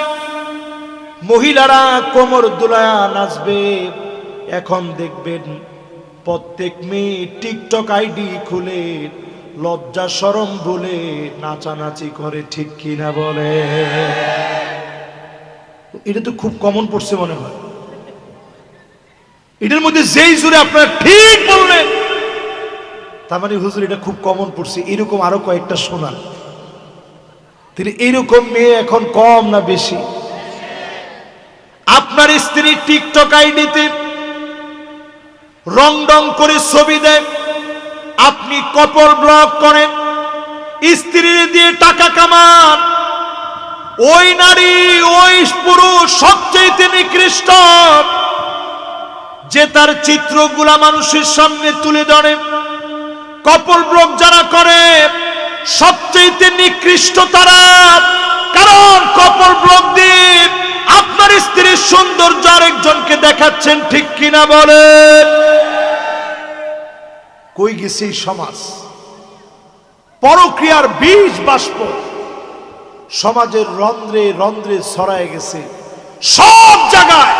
মহিলারা কোমর দুলায়া নাচবে। এখন দেখবেন প্রত্যেক মেয়ে টিকটক আইডি খুলে লজ্জা শরম ভুলে নাচানাচি করে, ঠিক কিনা বলে? এটা তো খুব কমন পড়ছে মনে হয়। এটার মধ্যে যেই জুড়ে আপনারা ঠিক বললেন তার মানে হুজুর এটা খুব কমন পড়ছে। এরকম আরো কয়েকটা শোনান। তিনি এইরকম মেয়ে এখন কম না বেশি? আপনার স্ত্রী টিকটক আইডিতে রং রং করে ছবি দেয়, আপনি কপল ব্লক করেন, স্ত্রী দিয়ে টাকা কামান। ওই নারী ওই পুরুষ সবচেয়ে নিকৃষ্ট যে তার চিত্রগুলা মানুষের সামনে তুলে ধরে। কপল ব্লক যারা করে সবচেয়ে নিকৃষ্ট তারা, কারণ কপল ব্লক দিয়ে আপনার স্ত্রীর সৌন্দর্য আরেকজনকে দেখাচ্ছেন, ঠিক কিনা বলেন? কই গেছে সমাজ? পরক্রিয়ার বীজ বাষ্প সমাজের রন্ধ্রে রন্ধ্রে ছড়ায় গেছে। সব জায়গায়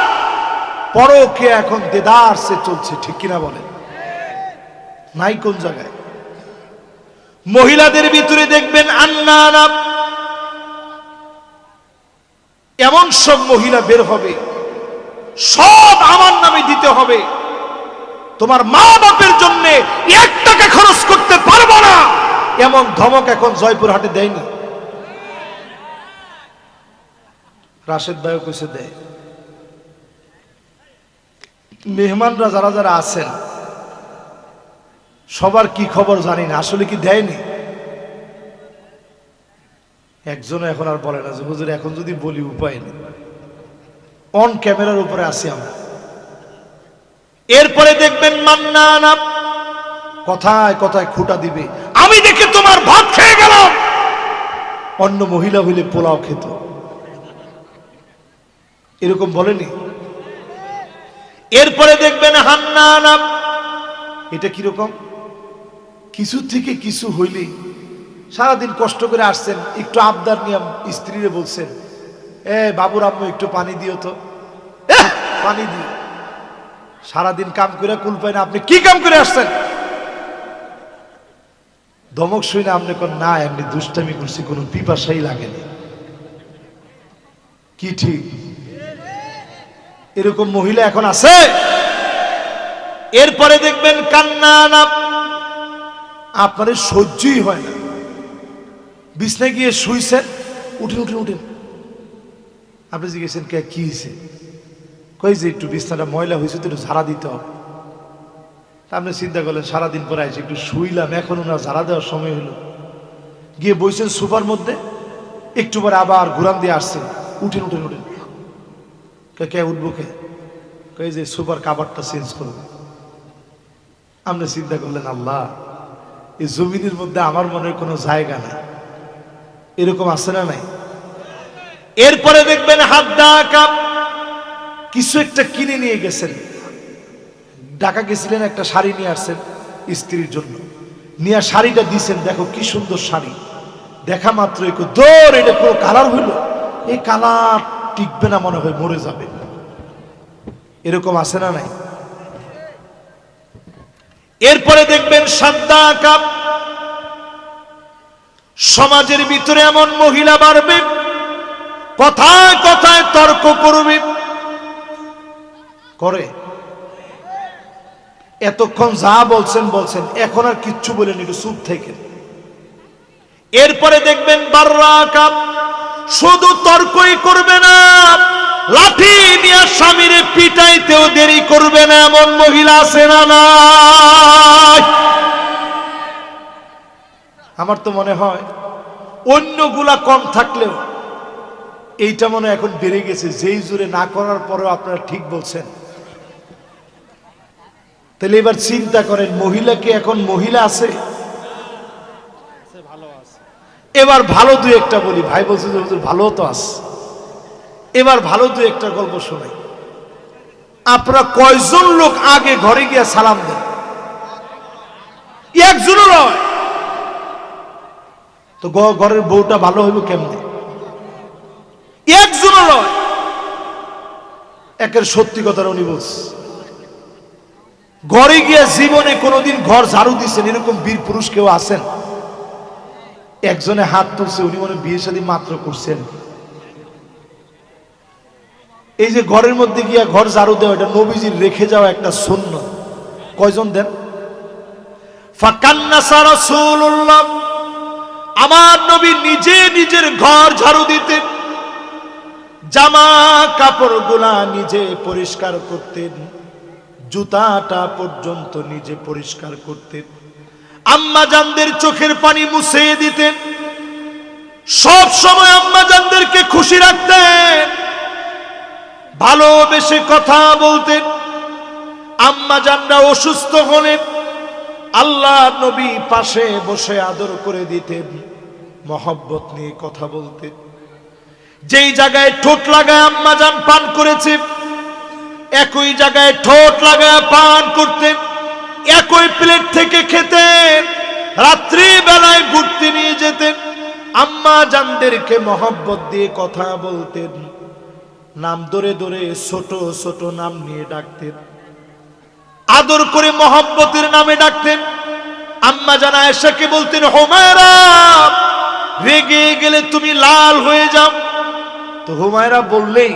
পরক্রিয়া এখন দেদারসে চলছে, ঠিক কিনা বলেন? নাই কোন জায়গায়? মহিলাদের ভিতরে দেখবেন আন্নানা, এমন সব মহিলা বের হবে সব আমার নামে দিতে হবে, তোমার মা বাপের জন্য 1 টাকা খরচ করতে পারবো না, এমন ধমক এখন জয়পুরহাটে দেয়নি? রাশেদ ভাইও কইছে দেয়। মেহমানরা যারা যারা আছেন সবার কি খবর জানি না, আসলে কি দেয়নি? একজন এখন আর বলে না যে হুজুর এখন যদি বলি উপায় নেই, অন ক্যামেরার উপরে আসি আমরা। এরপরে দেখবেন মান্নানা কথায় কথায় খুঁটা দিবে, আমি দেখে তোমার ভাত খেয়ে গেলাম। অন্য মহিলা হইলে পোলাও খেত, এরকম বলেনি? এরপরে দেখবেন হান্নানা, এটা কিরকম? কিছু থেকে কিছু হইলেই সারাদিন কষ্ট করে আসছেন, একটু আবদার নিয়ে স্ত্রীরে বলছেন বাবুর আম্মু একটু পানি দিও তো, পানি দিও। সারাদিন কাম করে কুল পায় না, আপনি কি কাম করে আসছেন? ধমক শুই না আপনি কোন না এমনি দুষ্টামি করছি, কোনো পিপাসাই লাগেনি, কি ঠিক? এরকম মহিলা এখন আছে। এরপরে দেখবেন কান্না না, আপনার সহ্যই হয় না, বিছনায় গিয়ে শুইছেন, উঠেন উঠেন উঠেন, আপনি জিজ্ঞেসেন কে কি হয়েছে, কই যে একটু বিছনাটা ময়লা হয়েছে তো একটু ঝাড়া দিতে হবে। আপনি চিন্তা করলেন সারাদিন পরে আইসে একটু শুইলাম, এখন ওনার ঝাড়া দেওয়ার সময় হলো, গিয়ে বইছেন সোফার মধ্যে, একটু পরে আবার ঘুরান দিয়ে আসছেন, উঠেন উঠেন উঠেন। কে উঠবো কে, কই যে সোফার কাভারটা চেঞ্জ করবে। আপনি চিন্তা করলেন আল্লাহ, এই জমিনের মধ্যে আমার মনে কোনো জায়গা নাই, এরকম আছে না নাই? এরপরে দেখবেন হাত ডাকা কিছু একটা কিনে নিয়ে গেছেন, ঢাকা গেছিলেন, একটা শাড়ি নিয়ে আসছেন স্ত্রীর জন্য, নিয়ে শাড়িটা দিছেন, দেখো কি সুন্দর শাড়ি, দেখা মাত্র একটু দৌড়, এটা পুরো কালার হইল, এই কালার টিকবে না, মনে হয় মরে যাবে। এরকম আছে না নাই? এরপরে দেখবেন সাদ্দা কাপ, সমাজের ভিতরে এমন মহিলা বাড়বে, কথায় কথায় তর্ক করবে, করে এতক্ষণ যা বলছেন বলছেন, এখন আর কিচ্ছু বলেন, একটু চুপ থেকে। এরপরে দেখবেন বাররা কাপ, শুধু তর্কই করবে না, লাঠি নিয়ে স্বামীরে পিটাইতেও দেরি করবে না, এমন মহিলা আছে না নাই? আমার তো মনে হয় অন্যগুলা কম থাকলেও এইটা মনে হয় এখন বেড়ে গেছে, যেই জোরে না করার পরেও আপনারা ঠিক বলছেন। তাহলে এবার চিন্তা করেন, মহিলা কি এখন মহিলা আছে? এবার ভালো দুই একটা বলি, ভাই বলছে যে হুজুর ভালো তো আছে, এবার ভালো দুই একটা গল্প শোনাই। আপনারা কয়জন লোক আগে ঘরে গিয়ে সালাম দেন? একজনও নয় তো ঘরের বউটা ভালো হইব কেমনে? একজনও নয়। একের সত্যি কথাটা উনি বলছে, ঘরে গিয়ে জীবনে কোনোদিন ঘর ঝাড়ু দিচ্ছেন এরকম বীর পুরুষ কেউ আছেন? একজনে হাত তুলছে, উনি মনে বিয়ে শাদী মাত্র করছেন। এই যে ঘরের মধ্যে গিয়া ঘর ঝাড়ু দেওয়া, এটা নবীজির রেখে যাওয়া একটা সুন্নাত। কয়জন দেন? ফাকান্নাসা রাসূলুল্লাহ, আমার নবী নিজে নিজের ঘর ঝাড়ু দিতেন, জামা কাপড়গুলা নিজে পরিষ্কার করতেন, জুতাটা পর্যন্ত নিজে পরিষ্কার করতেন, আম্মা জানদের চোখের পানি মুছে দিতেন, সব সময় আম্মা জানদেরকে খুশি রাখতেন, ভালোবেসে কথা বলতেন। আম্মা জানরা অসুস্থ হলেন আল্লাহ নবী পাশে বসে আদর করে দিতেন, মহব্বত নিয়ে কথা বলতেন। যেই জায়গায় ঠোঁট লাগায় আম্মা জান পান করেছে, একই জায়গায় ঠোঁট লাগায় পান করতেন, একই প্লেট থেকে খেতেন, রাত্রি বেলায় ঘুরতে নিয়ে যেতেন, আম্মা জানদেরকে মহব্বত দিয়ে কথা বলতেন, নাম ধরে ধরে ছোট ছোট নাম নিয়ে ডাকতেন, আদর করে মহব্বতের নামে ডাকতেন। আম্মা জান আয়েশাকে বলতেন, হুমায়রা, রেগে গেলে তুমি লাল হয়ে যাও। তো হুমায়রা বললেই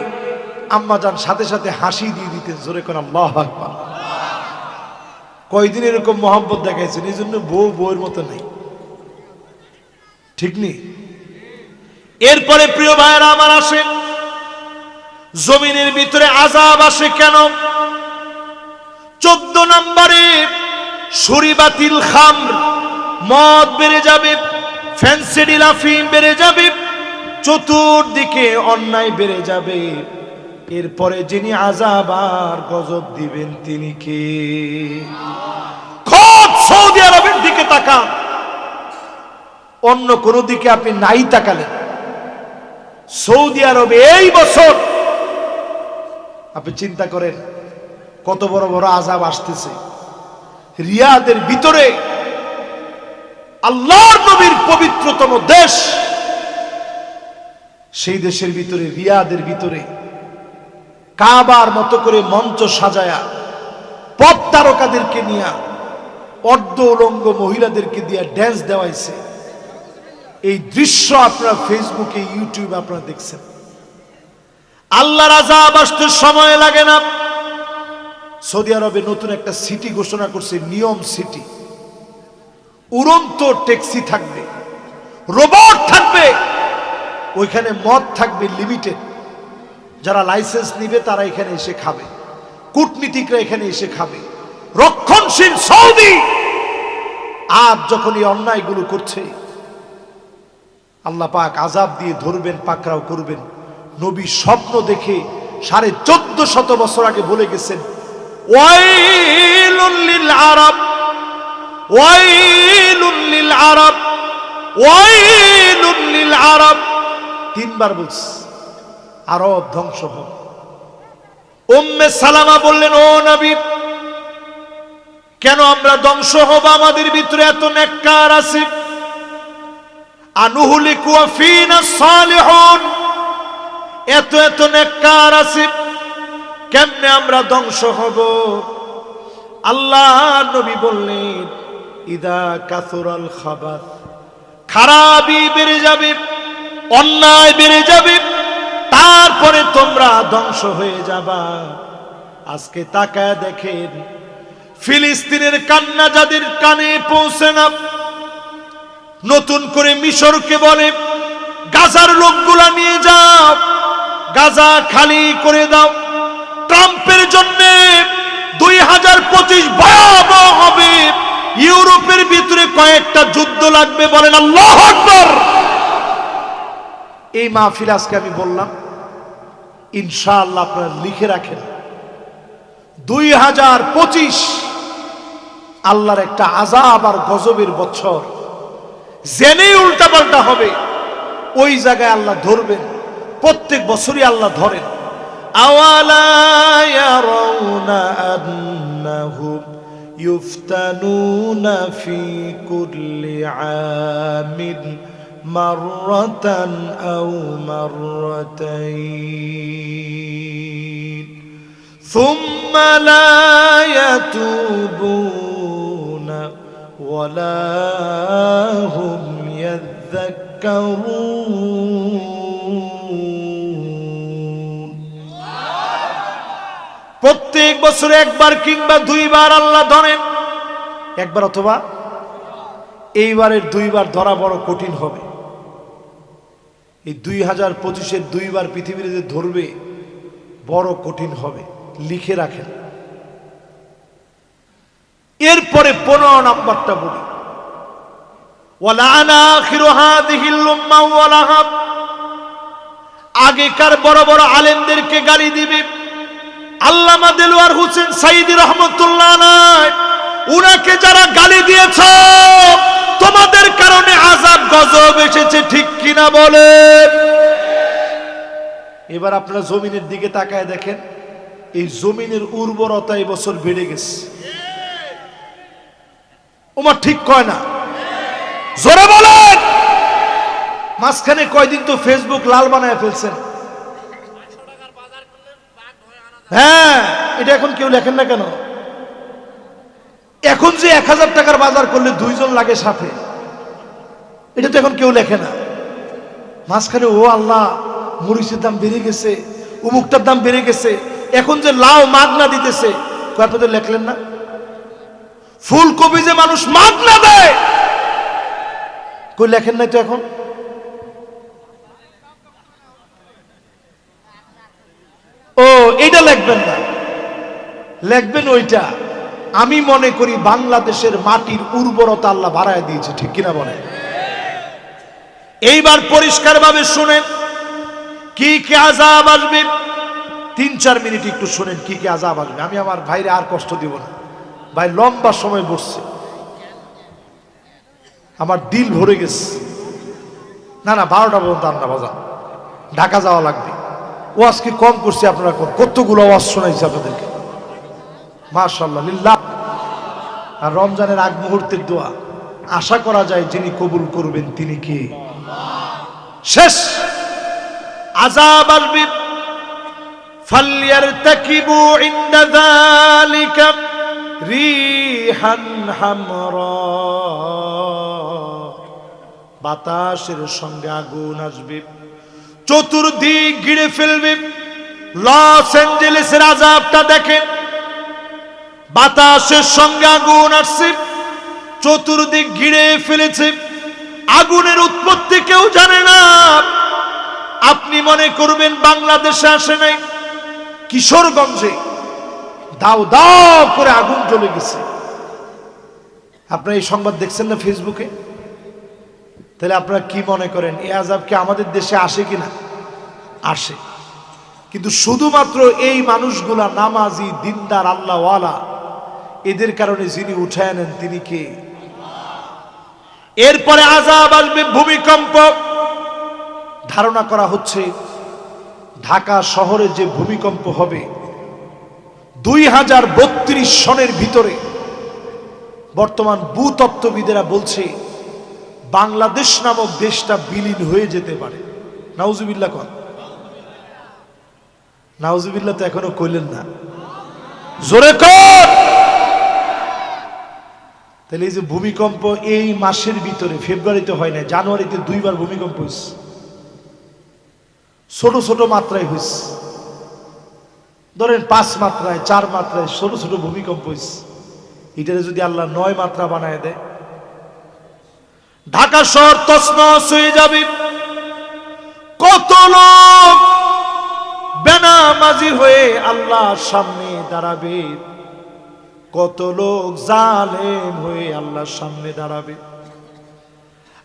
আম্মা জান সাথে সাথে হাসি দিয়ে দিতেন, জোরে করে আল্লাহু আকবার। কয়দিন এরকম মহব্বত দেখাইছেন, এই জন্য বউ বউয়ের মতো নেই, ঠিক নেই? এরপরে প্রিয় ভাইয়েরা আমার আসেন, জমিনের ভিতরে আযাব আসে কেন? 14 নম্বরে শরীবাতিল খামর, মদ বেড়ে যাবে, ফেন্সিডিল আফিম বেড়ে যাবে, চতুর্দিকে অন্যায় বেড়ে যাবে। এরপরে যিনি আযাব আর গজব দিবেন তিনি কে? খুব সৌদি আরবের দিকে তাকান, অন্য কোন দিকে আপনি নাই তাকালেন। সৌদি আরবে এই বছর আপনি চিন্তা করেন কত বড় বড় আযাব আসতেছে। রিয়াদের ভিতরে, আল্লাহর নবীর পবিত্রতম দেশ, সেই দেশের ভিতরে, রিয়াদের ভিতরে কাবার মতো করে মঞ্চ সাজায়া পপ তারকাদেরকে নিয়ে, অর্ধ উলঙ্গ মহিলাদেরকে দিয়ে ড্যান্স দেওয়াইছে। এই দৃশ্য আপনারা ফেসবুকে, ইউটিউবে আপনারা দেখছেন। আল্লাহর আযাব আসতে সময় লাগে না। সৌদি আরবে নতুন একটা সিটি ঘোষণা করছে, নিয়ম সিটি। উড়ন্ত ট্যাক্সি থাকবে, রোবট থাকবে, ওইখানে মদ থাকবে লিমিটেড, যারা লাইসেন্স নিবে তারা এখানে এসে খাবে, কূটনীতিকরা এখানে এসে খাবে, রক্ষণশীল সৌদি আজ যখন এই অন্যায়গুলো করছে আল্লাহ পাক আযাব দিয়ে ধরবেন, পাকড়াও করবেন। নবী স্বপ্ন দেখে 1450 বছর আগে বলে গেছেন, ওয়াইলুল লিল আরব, ওয়াইলুল লিল আরব, ওয়াইলুল লিল আরব, 3 বার বলছে আরব ধ্বংস হবে। উম্মে সালামা বললেন, ও নবী, কেন আমরা ধ্বংস হব? আমাদের ভিতরে এত নেককার আছে। আনুহলিকু ওয়া ফিনা সালিহুন, এত এত নেককার আছে, কেমনে আমরা ধ্বংস হব? আল্লাহ নবী বললেন, ইদা কাসুরাল খাবাস, খারাপি বেড়ে যাবে, অন্যায় বেড়ে যাবে, তারপরে তোমরা ধ্বংস হয়ে যাবা। আজকে তাকায় দেখেন, ফিলিস্তিনের কান্না যাদের কানে পৌঁছে না, নতুন করে মিশরকে বলে গাজার লোকগুলা নিয়ে যাও, গাজা খালি করে দাও। ট্রাম্পের জন্য 2025 ভয়াবহ হবে, ইউরোপের ভিতরে কয়েকটা যুদ্ধ লাগবে, বলেন আল্লাহু আকবার। এই মাহফিল আজকে আমি বললাম, ইনশাআল্লাহ আপনারা লিখে রাখেন, 2025 আল্লাহর একটা আযাব আর গজবের বছর। জেনেই উল্টাপাল্টা হবে, ওই জায়গায় আল্লাহ ধরবেন, প্রত্যেক বছরই আল্লাহ ধরেন। আওয়ালা ইয়ারাউনা আন্নাহুম ইফতানুনা ফি কুল্লি আমিন মাররাতান আও মাররাতাইন সুম্মা লা ইয়াতুবুনা ওয়ালা হুম ইয়াযাক্কারুন। প্রত্যেক বছরে একবার কিংবা 2 বার আল্লাহ ধরেন, একবার অথবা এইবারের 2 বার ধরা বড় কঠিন হবে। এই 2025-এর 2 বার পৃথিবীর যে ধরবে বড় কঠিন হবে, লিখে রাখেন। এরপরে 15 নাম্বারটা বলি, ওয়ালানা আখিরু হাযিহিল উম্মাহ ওয়ালাহাব, আগেকার বড় বড় আলেমদেরকে গালি দিবে। আল্লামা দেলোয়ার হোসেন সাইদী রহমাতুল্লাহ আলাইহি, উনাকে যারা গালি দিয়েছ তোমাদের কারণে আযাব গজব এসেছে, ঠিক কিনা বলেন? এবার আপনারা জমিনের দিকে তাকায় দেখেন, এই জমিনের উর্বরতা এই বছর বেড়ে গেছে। ওমা ঠিক কয় না? জোরে বলেন। মাঝখানে কয়দিন তো ফেসবুক লাল বানায় ফেলছেন। হ্যাঁ, এটা এখন কেউ লেখেন না কেন? এখন যে 1000 টাকার বাজার করলে 2 জন লাগে সাথে, এটা তো এখন কেউ লেখে না। মাঝখানে ও আল্লাহ, মরিচের দাম বেড়ে গেছে, উমুকটার দাম বেড়ে গেছে, এখন যে লাউ মাগনা দিতেছে, আপনাদের লেখলেন না? ফুলকপি যে মানুষ মাগনা দেয়, কই লেখেন নাই তো এখন? ও এইটা লিখবেন না, লিখবেন ওইটা। আমি মনে করি বাংলাদেশের মাটির উর্বরতা আল্লাহ বাড়ায় দিয়েছে, ঠিক কিনা বলেন? এইবার পরিষ্কার ভাবে শুনেন কি কি আযাব আসবে। 3-4 মিনিট একটু শুনেন কি কি আযাব আসবে। আমি আমার ভাইরে আর কষ্ট দিব না, ভাই লম্বা সময় বসছে, আমার দিল ভরে গেছে। না না, 12টা পর্যন্ত আন্না বাজান, ঢাকা যাওয়া লাগবে। ওয়াজ কি কম করছে আপনারা? কতগুলো ওয়াজ শোনাইছে আপনাদেরকে, মাশাআল্লাহ লিল্লাহ। আর রমজানের আগ মুহূর্তের দোয়া, আশা করা যায় যিনি কবুল করবেন তিনি কে? শেষ আযাব আসবে। ফালইয়ারতাকিবু ইনদা যালিকা রিহান হামরা, বাতাসের সঙ্গে আগুন আসবে, চতুর্দিক ঘিরে ফেলবে। লস অ্যাঞ্জেলেসের আযাবটা দেখেন, বাতাসের সঙ্গে আগুন আসছে, চতুর্দিক ঘিরে ফেলেছে, আগুনের উৎপত্তি কেউ জানে না, আপনি মনে করবেন বাংলাদেশে আসে নাই, কিশোরগঞ্জে দাও দাও করে আগুন জ্বলে গেছে। আপনারা এই সংবাদ দেখছেন না ফেসবুকে? তাহলে আপনারা কি মনে করেন এই আযাব কি আমাদের দেশে আসে কিনা? আসে। কিন্তু শুধুমাত্র এই মানুষগুলা নামাজি, দিনদার, আল্লাহওয়ালা, এদের কারণে যিনি উঠায় নেন তিনি কে? এরপরে আযাব আসবে ভূমিকম্প। ধারণা করা হচ্ছে ঢাকা শহরে যে ভূমিকম্প হবে 2032 সনের ভিতরে, বর্তমান ভূতত্ত্ববিদেরা বলছে বাংলাদেশ নামক দেশটা বিলীন হয়ে যেতে পারে। নাউজুবিল্লাহ কোন? নাউজুবিল্লাহ তো এখনো কইলেন না, জোরে কর। তাহলে এই যে ভূমিকম্প এই মাসের ভিতরে, ফেব্রুয়ারিতে হয় না, জানুয়ারিতে 2বার ভূমিকম্প হয়েছে, ছোট ছোট মাত্রায় হয়েছে। ধরেন 5 মাত্রায়, 4 মাত্রায় ছোট ছোট ভূমিকম্প হয়েছে। এটারে যদি আল্লাহ 9 মাত্রা বানায় দেয়, ঢাকা শহর তছনছ হয়ে যাবে। কত লোক বেনামাজি হয়ে আল্লাহর সামনে দাঁড়াবে, কত লোক জালেম হয়ে আল্লাহর সামনে দাঁড়াবে।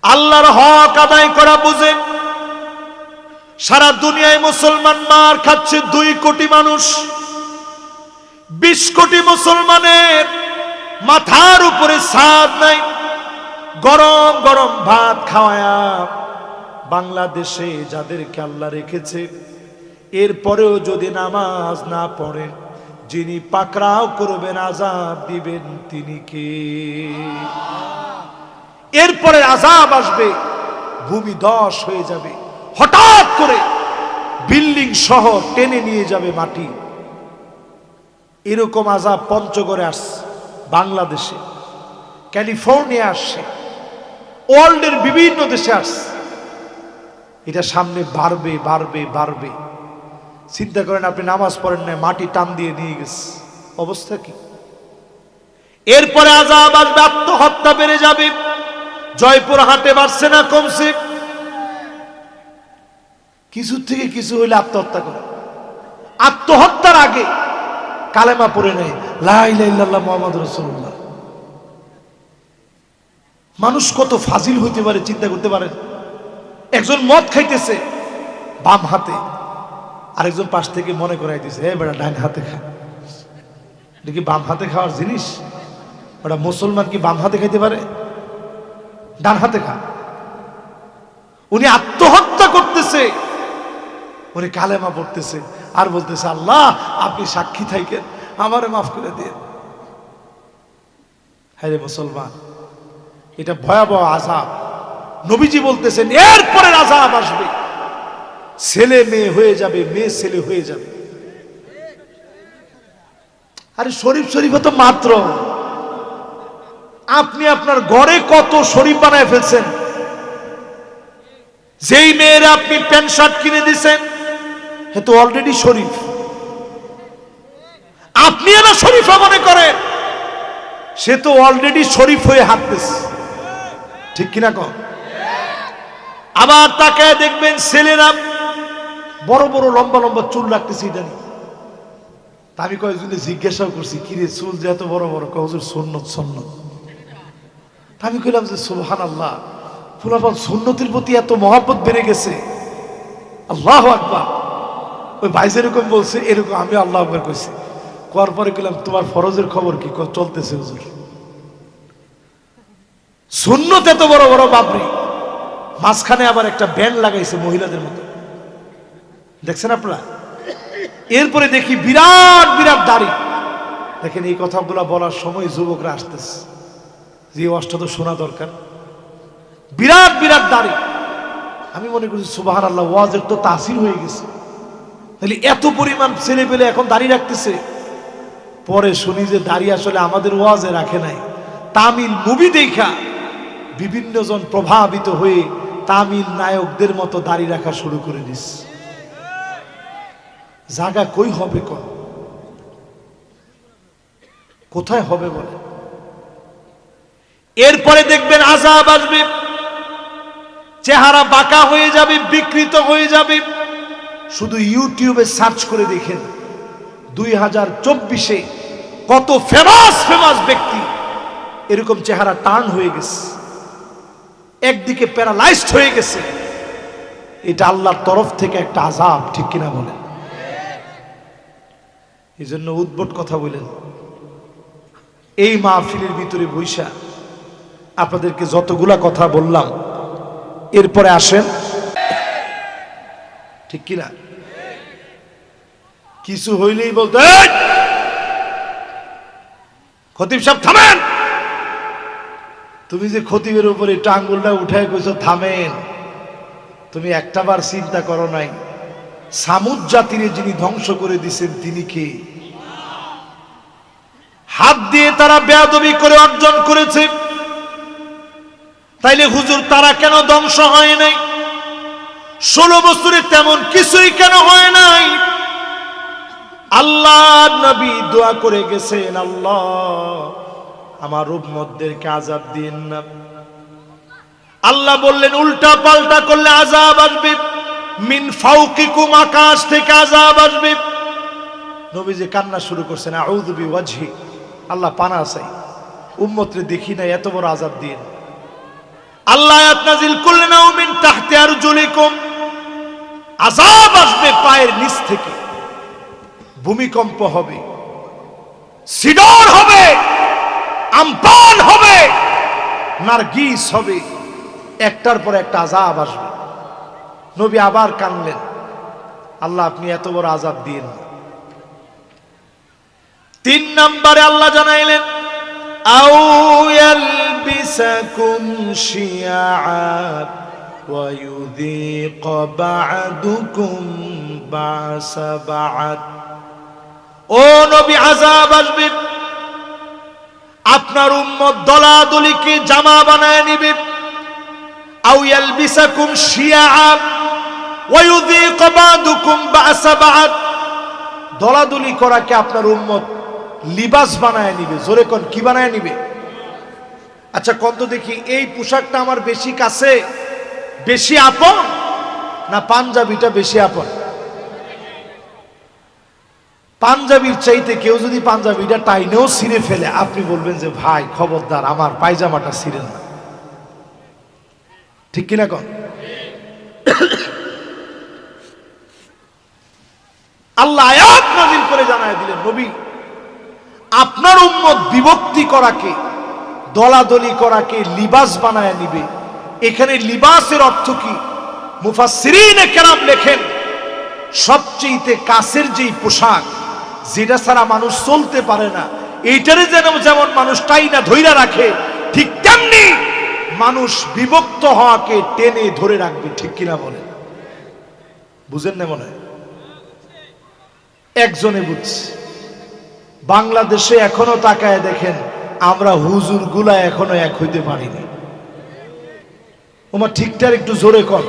আল্লাহর হক আদায় করা বুঝে সারা দুনিয়ায় মুসলমান মার খাচ্ছে 2 কোটি মানুষ। 20 কোটি মুসলমানের মাথার উপরে ছাদ নাই, গরম গরম ভাত খাওয়ায়া বাংলাদেশে যাদেরকে আল্লাহ রেখেছে, এরপরেও যদি নামাজ না পড়েন, যিনি পাকড়াও করবেন, আযাব দিবেন তিনি কে? এরপরে আযাব আসবে, ভূমি ধস হয়ে যাবে, হঠাৎ করে বিল্ডিং সহ টেনে নিয়ে যাবে মাটি। এরকম আযাব পঞ্চগড়ে আসছে, বাংলাদেশে, ক্যালিফোর্নিয়া আসছে, ওয়ার্ল্ডের বিভিন্ন দেশে আসছে। এটা সামনে বাড়বে বাড়বে বাড়বে। চিন্তা করেন, আপনি নামাজ পড়েন না, মাটি টান দিয়ে নিয়ে গেছে, অবস্থা কি? এরপরে আযাব আসবে, আত্মহত্যা বেড়ে যাবে। জয়পুরহাটে বাড়ছে না কমছে? কিছু থেকে কিছু হইলে আত্মহত্যা করে। আত্মহত্যার আগে কালেমা পড়ে নেয়, লা ইলাহা ইল্লাল্লাহ মুহাম্মাদুর রাসূলুল্লাহ। মানুষ কত ফাজিল হইতে পারে চিন্তা করতে পারেন? একজন মদ খাইতেছে বাম হাতে, আরেকজন পাশ থেকে মনে করাই দিছে, হে বেটা ডান হাতে খা। এটা কি বাম হাতে খাওয়ার জিনিস? ওটা মুসলমান কি বাম হাতে খাইতে পারে? ডান হাতে খা। উনি আত্মহত্যা করতেছে, উনি কালেমা পড়তেছে আর বলতেছে, আল্লাহ আপনি সাক্ষী থাকেন, আমারে মাফ করে দিন। হ্যাঁ রে মুসলমান, এটা ভয়াবহ আযাব। নবীজি বলতেছেন এরপরে আযাব আসবে, ছেলে মেয়ে হয়ে যাবে, মেয়ে ছেলে হয়ে যাবে। আরে শরীফ শরীফ তো মাত্র, আপনি আপনার ঘরে কত শরীফ বানায় ফেলছেন। যেই মেয়েরা আপনি প্যান্ট শার্ট কিনে দিচ্ছেন, সে তো অলরেডি শরীফ। আপনি না শরীফা মনে করেন, সে তো অলরেডি শরীফ হয়ে হাঁটতেছে, ঠিক কিনা কম? আবার তাকে দেখবেন ছেলেরা বড় বড় লম্বা লম্বা চুল রাখতেছে, ইদানি। আমি কয়েকজনে জিজ্ঞাসাও করছি, কিরে চুল যে এত বড় বড়? হুজুর সুন্নত সুন্নত। আমি কইলাম যে সুবহানাল্লাহ, ফুলাফল সুন্নতের প্রতি এত মহব্বত বেড়ে গেছে, আল্লাহু আকবার। ওই ভাই যেরকম বলছে এরকম আমি আল্লাহু আকবার কইছি। কোয়ার পরে কইলাম তোমার ফরজের খবর কি? চলতেছে হুজুর। সুন্নত এত বড় বড় বাবরি, মাঝখানে আবার একটা ব্যান্ড লাগাইছে মহিলাদের মতো, দেখছেন আপনারা? এরপরে দেখি বিরাট বিরাট দাড়ি। দেখেন, এই কথাগুলো বলার সময় যুবকরা আসতেছে, যে ওয়াজটা তো শোনা দরকার। বিরাট বিরাট দাড়ি। আমি মনে করছি সুবহানাল্লাহ, ওয়াজের তো তাসির হয়ে গেছে। তাহলে এত পরিমাণ ছেলে পেলে এখন দাড়ি রাখতেছে। পরে শুনি যে দাড়ি আসলে আমাদের ওয়াজে রাখে নাই, তামিল মুভি দেখা বিভিন্ন জন প্রভাবিত হয়ে তামিল নায়কদের মতো দাড়ি রাখা শুরু করে দিস। জায়গা কই হবে? কোথায় হবে বলে? এরপরে দেখবেন আযাব আসবে, চেহারা বাঁকা হয়ে যাবে, বিকৃত হয়ে যাবে। শুধু ইউটিউবে সার্চ করে দেখেন 2024-এ কত ফেমাস ব্যক্তি এরকম চেহারা টার্ন হয়ে গেছে, একদিকে প্যারালাইজড হয়ে গেছে। এটা আল্লাহর তরফ থেকে একটা আযাব, ঠিক কিনা বলেন? এই জন্য উদ্ভট কথা বলেন। এই মাহফিলের ভিতরে বৈশা আপনাদেরকে যতগুলা কথা বললাম, এরপরে আসেন, ঠিক কিনা? কিছু হইলেই বলতে খতিব সাহেব থামেন। তুমি যে খতিবের উপরে একটু আঙ্গুলটা উঠায় কইছো থামেন, তুমি একটাবার চিন্তা করো নাই সামুদ জাতির যিনি ধ্বংস করে দিয়েছেন তিনি কে? হাত দিয়ে তারা বেয়াদবি করে অর্জন করেছে, তাইলে হুজুর তারা কেন ধ্বংস হয় নাই? 16 বছরে তেমন কিছুই কেন হয় নাই? আল্লাহ নবী দোয়া করে গেছেন, আল্লাহ আমার উম্মতদেরকে আযাব দিন না। আল্লাহ বললেন উল্টা পাল্টা করলে আযাব আসবে, মিন ফাওকিকুম, আকাশ থেকে আযাব আসবে। নবীজি কান্না শুরু করছেন, আউযু বিওয়াজহি, আল্লাহ পানা চাই, উম্মতরে দেখি না এত বড় আযাব দিন। আল্লাহ আয়াত নাযিল করলেন, আও মিন তাহতি আরজুলিকুম, আযাব আসবে পায়ের নিচ থেকে, ভূমিকম্প হবে, সিডর হবে, আমপান হবে, নারগিস হবে, একটার পর একটা আযাব আসবে। নবী আবার কানলেন, আল্লাহ আপনি এত বড় আযাব দিন। 3 নম্বরে আল্লাহ জানাইলেন, আও ইয়ালবিসাকুম শিয়াআ ওয়া ইউযীক বা'দুকুম বা'সা বা'দ। ও নবী, আযাব আসবে, আপনার উম্মত দলাদলিকে জামা বানায় নিবে। আও ইয়ালবিসাকুম শিয়াআ ওয়া ইউযীক বা'দুকুম বা'সা বা'দ, দলাদলি করাকে আপনার উম্মত লিবাস বানায় নিবে। জোরে কোন, কি বানায় নিবে? আচ্ছা কত দেখি, এই পোশাকটা আমার বেশি কাছে, বেশি আপন, না পাঞ্জাবিটা বেশি আপন? পাঞ্জাবির চাইতে কেউ যদি পাঞ্জাবিটা টাইনেও ছিঁড়ে ফেলে, আপনি বলবেন যে ভাই খবরদার আমার পায়জামাটা ছিঁড়েন না, ঠিক কিনা কন? আল্লাহ আয়াত নাযিল করে জানায় দিলেন, নবী আপনার উম্মত বিভক্তি করাকে, দলাদলি করাকে লিবাস বানায় নিবে। এখানে লিবাসের অর্থ কি? মুফাসসিরিনে কেরাম লেখেন, সবচেয়ে কাছের যেই পোশাক, যেটা ছাড়া মানুষ চলতে পারে না, এইটারে যেমন মানুষ টাইনা ধইরা রাখে, ঠিক তেমনি মানুষ বিভক্ত হওয়াকে টেনে ধরে রাখবে, ঠিক কিনা বলেন? বুঝেন না মনে হয়? একজনে বুঝছে। বাংলাদেশে এখনো তাকায় দেখেন, আমরা হুজুর গুলা এখনো এক হইতে পারিনি। ওমা ঠিকঠাক একটু জোরে কর।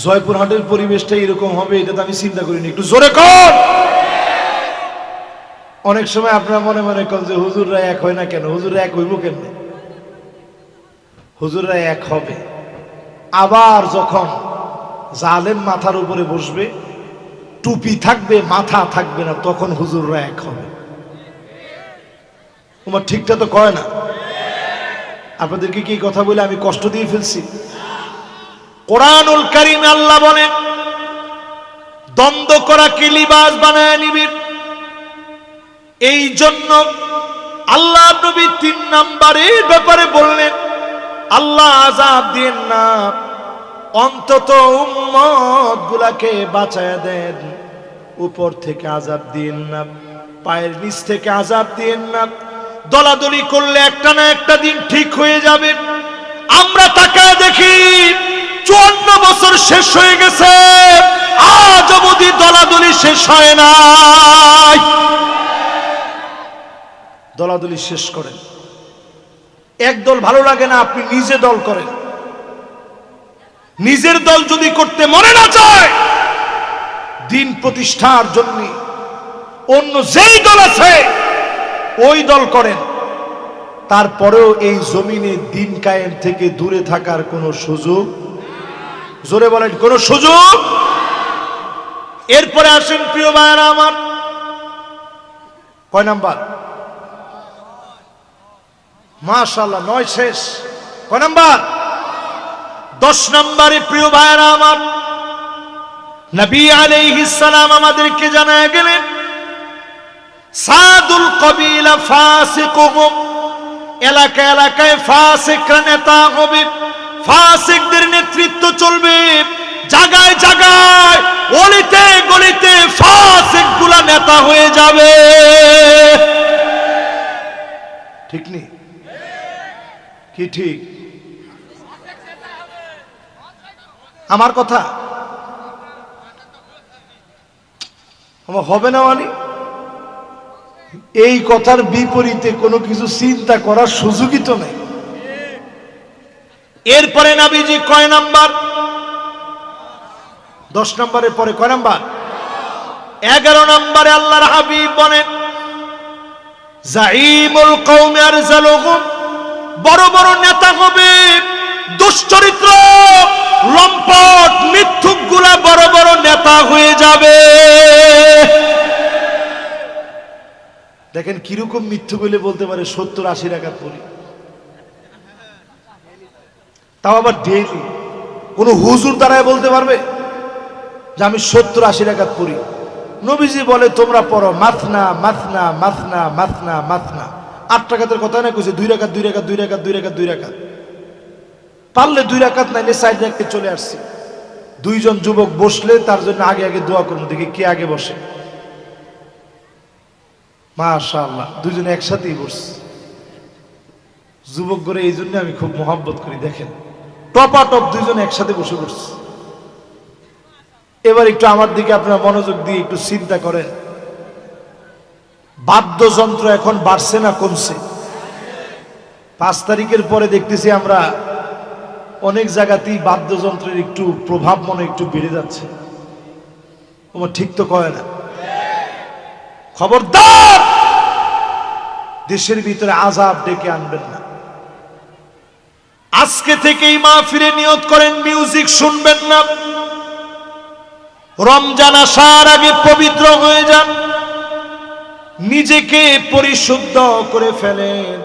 জয়পুরহাটের পরিবেশটা এরকম হবে এটা তো আমি চিন্তা করিনি, একটু জোরে কর। অনেক সময় আপনারা মনে মনে করেন যে হুজুররা এক হয় না কেন? হুজুররা এক হইব কেন? হুজুররা এক হবে আবার যখন জালেম মাথার উপরে বসবে, টুপি থাকবে মাথা থাকবে না, তখন হুজুররা এক হবে। তোমার ঠিকটা তো কয় না। আপনাদেরকে কি কথা বলে আমি কষ্ট দিয়ে ফেলছি? কোরআনুল কারীমে আল্লাহ বলেন, দ্বন্দ্ব করাকে লিবাস বানায় নিবে। এই জন্য আল্লাহ নবী 3 নম্বরের ব্যাপারে বললেন, আল্লাহ আযাব দেন না, অন্তত উম্মত গুলাকে বাঁচায় দেন, উপর থেকে আযাব দিন না, পায়ের নিচ থেকে আযাব দিন না। দলাদলি করলে একটা না একটা দিন ঠিক হয়ে যাবে। আমরা তাকায় দেখি 54 বছর শেষ হয়ে গেছে, আজ অবধি দলাদলি শেষ হয় নাই। দলাদলি শেষ করেন। এক দল ভালো লাগে না, আপনি নিজে দল করেন। নিজের দল যদি করতে মনে না চায়, দিন প্রতিষ্ঠার জন্য অন্য যেই দল আছে ওই দল করেন। তারপরেও এই জমিনে দিন কায়েম থেকে দূরে থাকার কোনো সুযোগ, জোরে বলেন, কোনো সুযোগ। এরপরে আসেন প্রিয় ভাইরা আমার, কয় নাম্বার? মাশাআল্লাহ, 9 শেষ। কয় নাম্বার? 10 নম্বরে প্রিয় ভাইরা আমার, নবী আলাইহিস সালাম আমাদেরকে জানায় গেলেন, সাদুল কবিলা ফাসিকুহুম, এলাকা এলাকায় ফাসিকরা নেতা হবে, ফাসিকদের নেতৃত্ব চলবে, জায়গায় জায়গায় অলিতে গলিতে ফাসিকগুলা নেতা হয়ে যাবে। ঠিক নেই কি? ঠিক আমার কথা আমার হবে না মানে? এই কথার বিপরীতে কোনো কিছু চিন্তা করার সুযোগই তো নেই। এরপরে নবীজি কয় নাম্বার? 10 নম্বরের পরে কয় নাম্বার? 11 নম্বরে আল্লাহর হাবিব বলেন, জাইমুল কওমি আরজালুহুম, বড় বড় নেতা হবে, দুশ্চরিত্র লম্পট মিথ্যুকগুলা বড় বড় নেতা হয়ে যাবে। দেখেন কিরকম মিথ্যু বলে বলতে পারে 70-80 রাকাত পড়ি, তাও আবার ডেইলি। কোন হুজুর দ্বারায় বলতে পারবে যে আমি 70-80 রাকাত পড়ি? নবীজি বলে তোমরা পড়ো মাথনা মাথনা মাথনা মাথনা মাথনা। 8 রাকাতের কথা না কইছে, 2 রাকাত 2 রাকাত 2 রাকাত 2 রাকাত 2 রাকাত। পারলে 2 রাকাত নাইলে 4 রাকাতে চলে আসছি। 2 জন যুবক বসলে তার জন্য আগে আগে দোয়া করবো, দেখি কে আগে বসে। মাশাআল্লাহ, 2 জন একসাথেই বসছে। যুবক করে এই জন্য আমি খুব মহব্বত করি। দেখেন টপাটপ 2 জন একসাথে বসে পড়ছে। এবার একটু আমার দিকে আপনারা মনোযোগ দিয়ে একটু চিন্তা করেন, বাদ্যযন্ত্র এখন বাড়ছে না কমছে? 5 তারিখের পরে দেখতেছি আমরা অনেক জায়গাতেই বাদ্যযন্ত্রের একটু প্রভাব মনে একটু বেড়ে যাচ্ছে। তোমার ঠিক তো কয় না? খবরদার দেশের ভিতরে আযাব ডেকে আনবেন না। আজকে থেকেই মাহফিলে নিয়ত করেন মিউজিক শুনবেন না। রমজান আসার আগে পবিত্র হয়ে যান, নিজেকে পরিশুদ্ধ করে ফেলেন।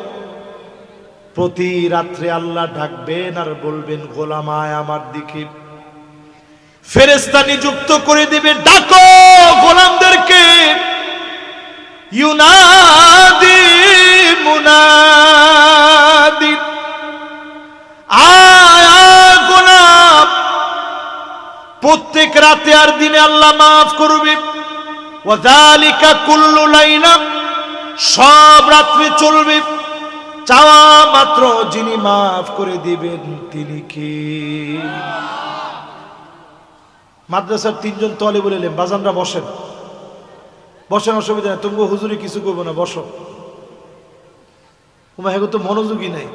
প্রতি রাত্রে আল্লাহ ডাকবেন আর বলবেন গোলামায় আমার দিকে। ফেরেশতা নিযুক্ত করে দিবে, ডাকো গোলামদেরকে। ইউনাদি মুনাদি, আয়া গোলাম। প্রত্যেক রাতে আর দিনে আল্লাহ মাফ করবে। ওয়াযালিকা কুল্লু লাইলা, সব রাত্রে চলবে। চাওয়া মাত্র যিনি মাফ করে দিবেন তিনি কে? মাদ্রাসার 3 জন তালিবুল ইলম, বাজানরা বসেন, বসেন, অসুবিধা নেই। তুমি হুজুরে কিছু করবো না, বসো। তোমার তো মনোযোগী নাই।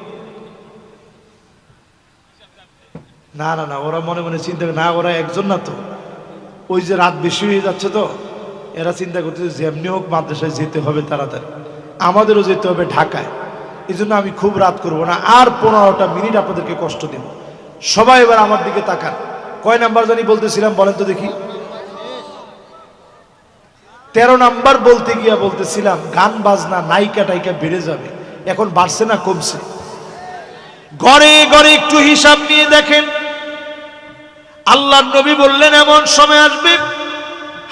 না না না, ওরা মনে মনে চিন্তা করে না, ওরা একজন না তো, ওই যে রাত বেশি হয়ে যাচ্ছে তো এরা চিন্তা করতেছে যেমনি হোক মাদ্রাসায় যেতে হবে তাড়াতাড়ি, আমাদেরও যেতে হবে ঢাকায়। এই জন্য আমি খুব রাত করবো না, আর 15টা মিনিট আপনাদেরকে কষ্ট দেব। সবাই এবার আমার দিকে তাকান। কয় নাম্বার জানি বলতেছিলাম বলেন তো দেখি? 13 নাম্বার বলতে গিয়া বলতেছিলাম গান বাজনা নায়িকা টাইকা বেড়ে যাবে। এখন বাড়ছে না কমছে? ঘরে ঘরে একটু হিসাব নিয়ে দেখেন। আল্লাহর নবী বললেন এমন সময় আসবে,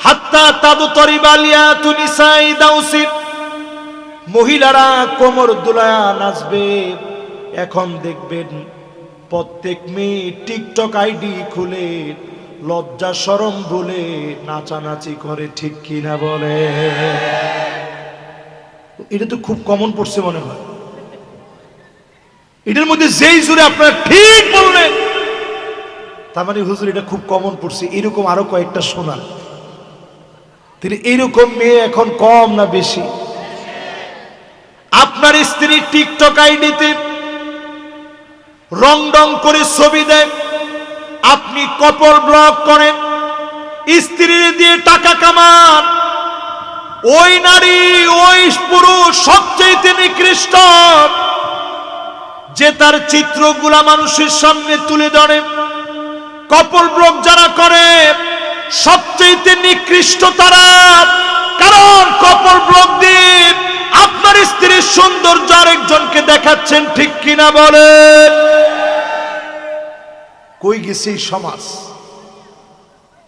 হাত্তা তাদতরিবা লিয়াতু নিসাই দাউসি, মহিলারা কোমর দুলায়া নাচবে। এখন দেখবেন প্রত্যেক মেয়ে টিকটক আইডি খুলে লজ্জা শরম ভুলে নাচানাচি করে, ঠিক কিনা বলে? এটা তো খুব কমন পড়ছে মনে হয়। এটার মধ্যে যেই জুড়ে আপনারা ঠিক বললেন তার মানে হুজুর এটা খুব কমন পড়ছে। এরকম আরো কয়েকটা শোনান। তিনি এইরকম মেয়ে এখন কম না বেশি? আপনার স্ত্রী টিকটক আইডিতে রং রং করে ছবি দেয়, আপনি কপল ব্লক করেন, স্ত্রী দিয়ে টাকা কামান। ওই নারী ওই পুরুষ সবচেয়ে নিকৃষ্ট, যে তার চিত্রগুলা মানুষের সামনে তুলে ধরে। কপল ব্লগ যারা করে সবচেয়ে নিকৃষ্ট তারা, কারণ কপল ব্লগ দিয়ে আপনার স্ত্রীর সৌন্দর্য আরেকজনকে দেখাচ্ছেন, ঠিক কিনা বলেন? কই গেছে এই সমাজ?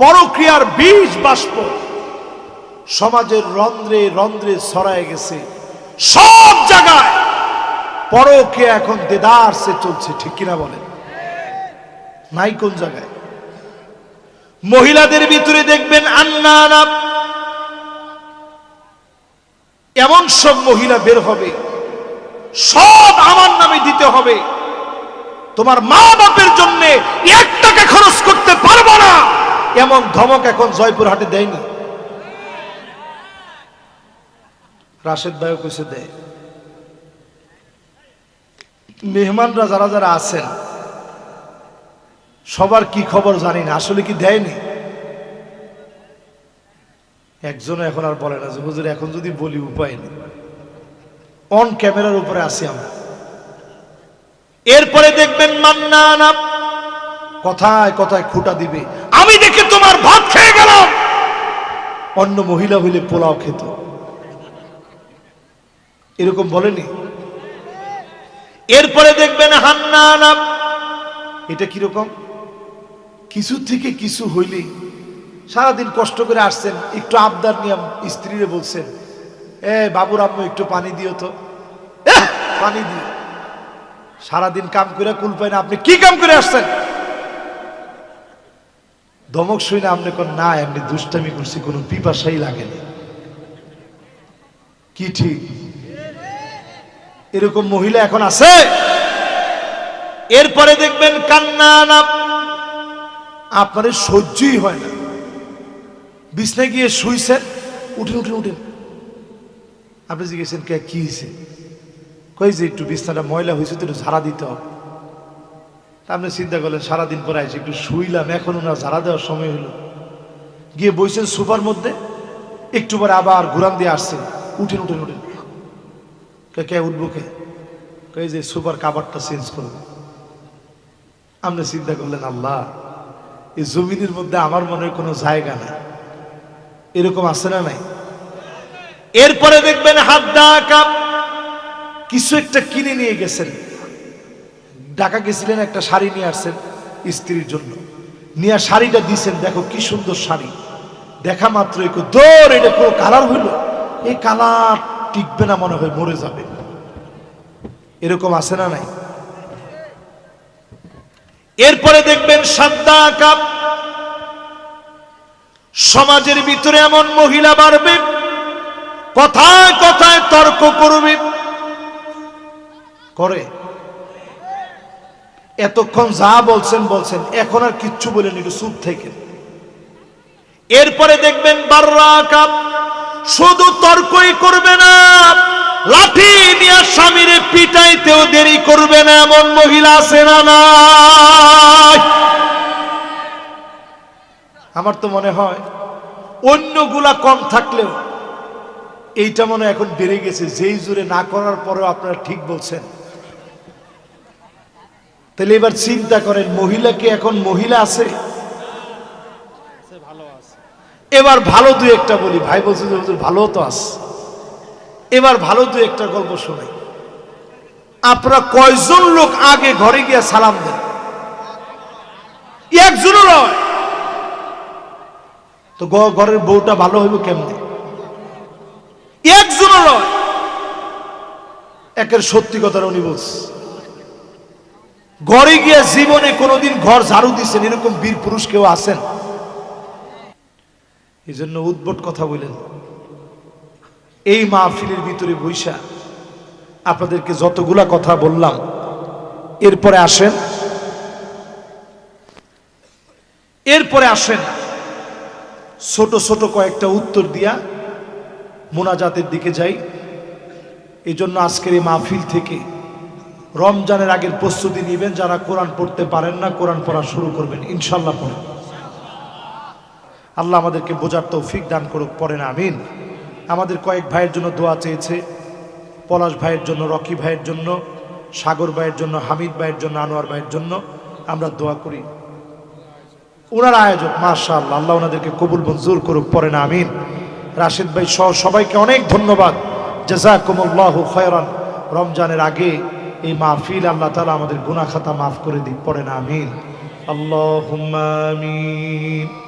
পরক্রিয়ার বীজ বাষ্প সমাজের রন্ধ্রে রন্ধ্রে ছড়ায় গেছে, সব জায়গায় পরক্রিয়া এখন দেদারসে চলছে, ঠিক কিনা বলেন? নাই কোন জায়গায়? মহিলাদের ভিতরে দেখবেন আন্নানা, এমন সব মহিলা বের হবে, সব আমার নামে দিতে হবে, তোমার মা বাপের জন্য 1 টাকা খরচ করতে পারবো না, এমন ধমক এখন জয়পুরহাটে দেয়নি? রাশেদ ভাইও কইছে দেয়। মেহমানরা যারা যারা আছেন সবার কি খবর জানি না, আসলে কি দেয়নি? একজন এখন আর বলে না যে হুজুর এখন যদি বলি উপায় নেই, অন ক্যামেরার উপরে আসি আমরা। এরপরে দেখবেন মান্নানা কথায় কথায় খুঁটা দিবে, আমি দেখে তোমার ভাত খেয়ে গেলাম, অন্য মহিলা হইলে পোলাও খেত, এরকম বলেনি? এরপরে দেখবেন হান্নানা, এটা কিরকম? কিছু থেকে কিছু হইলে সারাদিন কষ্ট করে আসছেন, একটু আবদার নিয়ে স্ত্রীরে বলছেন, বাবুর আম্মু একটু পানি দিও তো, পানি দিও। সারাদিন কাম করে কুল পায় না, আপনি কি কাম করে আসছেন? ধমক শুই না আপনি কোন না, এমনি দুষ্টামি করছি, কোনো পিপাসাই লাগেনি, কি ঠিক? এরকম মহিলা এখন আছে। এরপরে দেখবেন কান্নানা, আপনার সহ্যই হয় না, বিছনায় গিয়ে শুইছেন, উঠেন উঠেন উঠেন, আপনি জিজ্ঞেসেন কে কি হয়েছে? কই যে একটু বিছনাটা ময়লা হয়েছে তো একটু ঝাড়া দিতে হবে। আপনি চিন্তা করলেন সারাদিন পরে আইসি একটু শুইলাম, এখন ওনার ঝাড়া দেওয়ার সময় হলো, গিয়ে বইছেন সোফার মধ্যে, একটু পরে আবার ঘুরান দিয়ে আসছেন, উঠেন উঠেন উঠেন, কে উঠবো কে? কই যে সোফার কাভারটা চেঞ্জ করবো। আপনি চিন্তা করলেন আল্লাহ, এই জমিনের মধ্যে আমার মনে কোনো জায়গা নাই, এরকম আছে না নাই? এরপরে দেখবেন হাত ডাকা, কিছু একটা কিনে নিয়ে গেছেন, ঢাকা গেছিলেন, একটা শাড়ি নিয়ে আসছেন স্ত্রীর জন্য, নিয়ে শাড়িটা দিছেন, দেখো কি সুন্দর শাড়ি, দেখা মাত্র দৌড়, এটা পুরো কালার হইল, এই কালার টিকবে না, মনে হয় মরে যাবে, এরকম আছে না নাই? এরপরে দেখবেন সাদ্দা কাপ, সমাজের ভিতরে এমন মহিলা বাড়বে, কথায় কথায় তর্ক করবে, করে এতক্ষণ যা বলছেন বলছেন, এখন আর কিচ্ছু বলেন, একটু চুপ থেকে। এরপরে দেখবেন বাররা কাপ, শুধু তর্কই করবে না, লাঠি নিয়ে স্বামীরে পিটাইতেও দেরি করবে না, এমন মহিলা আছে না নাই? আমার তো মনে হয় অন্যগুলা কম থাকলেও এইটা মনে এখন বেড়ে গেছে, যেই জোরে না করার পরেও আপনারা ঠিক বলছেন। তাহলে এবার চিন্তা করেন, মহিলা কি এখন মহিলা আছে? এবার ভালো দুই একটা বলি, ভাই বলছে যে হুজুর ভালো তো আছে, এবার ভালো দুই একটা গল্প শোনাই। আপনারা কয়জন লোক আগে ঘরে গিয়ে সালাম দেন? একজনও নয় তো ঘরের বউটা ভালো হইব কেমনে? একজনও নয়। একের সত্যি কথা উনি বলছে, ঘরে গিয়ে জীবনে কোনোদিন ঘর ঝাড়ু দিচ্ছেন এরকম বীর পুরুষ কেউ আছেন? এই জন্য উদ্ভট কথা বলেন। এই মাহফিলের ভিতরে বৈশা আপনাদেরকে যতগুলা কথা বললাম, এরপরে আসেন ছোট ছোট কয়েকটা উত্তর দিয়া মোনাজাতের দিকে যাই। এই জন্য আজকের এই মাহফিল থেকে রমজানের আগের প্রস্তুতি নেবেন। যারা কোরআন পড়তে পারেন না, কোরআন পড়া শুরু করবেন ইনশাল্লাহ। পড়েন, আল্লাহ আমাদেরকে বোঝার তৌফিক দান করুক। পড়েন আমিন। আমাদের কয়েক ভাইয়ের জন্য দোয়া চেয়েছে, পলাশ ভাইয়ের জন্য, রকি ভাইয়ের জন্য, সাগর ভাইয়ের জন্য, হামিদ ভাইয়ের জন্য, আনোয়ার ভাইয়ের জন্য আমরা দোয়া করি। ওনার আয়োজক মাশাআল্লাহ, আল্লাহ ওনাদেরকে কবুল মঞ্জুর করুক, পড়ে না আমিন। রাশেদ ভাই সহ সবাইকে অনেক ধন্যবাদ, জাযাকুমুল্লাহু খায়রান। রমজানের আগে এই মাহফিল আল্লাহ তাআলা আমাদের গুনাহ খাতা মাফ করে দিক, পড়ে না আমিন। আল্লাহুম্মা আমিন।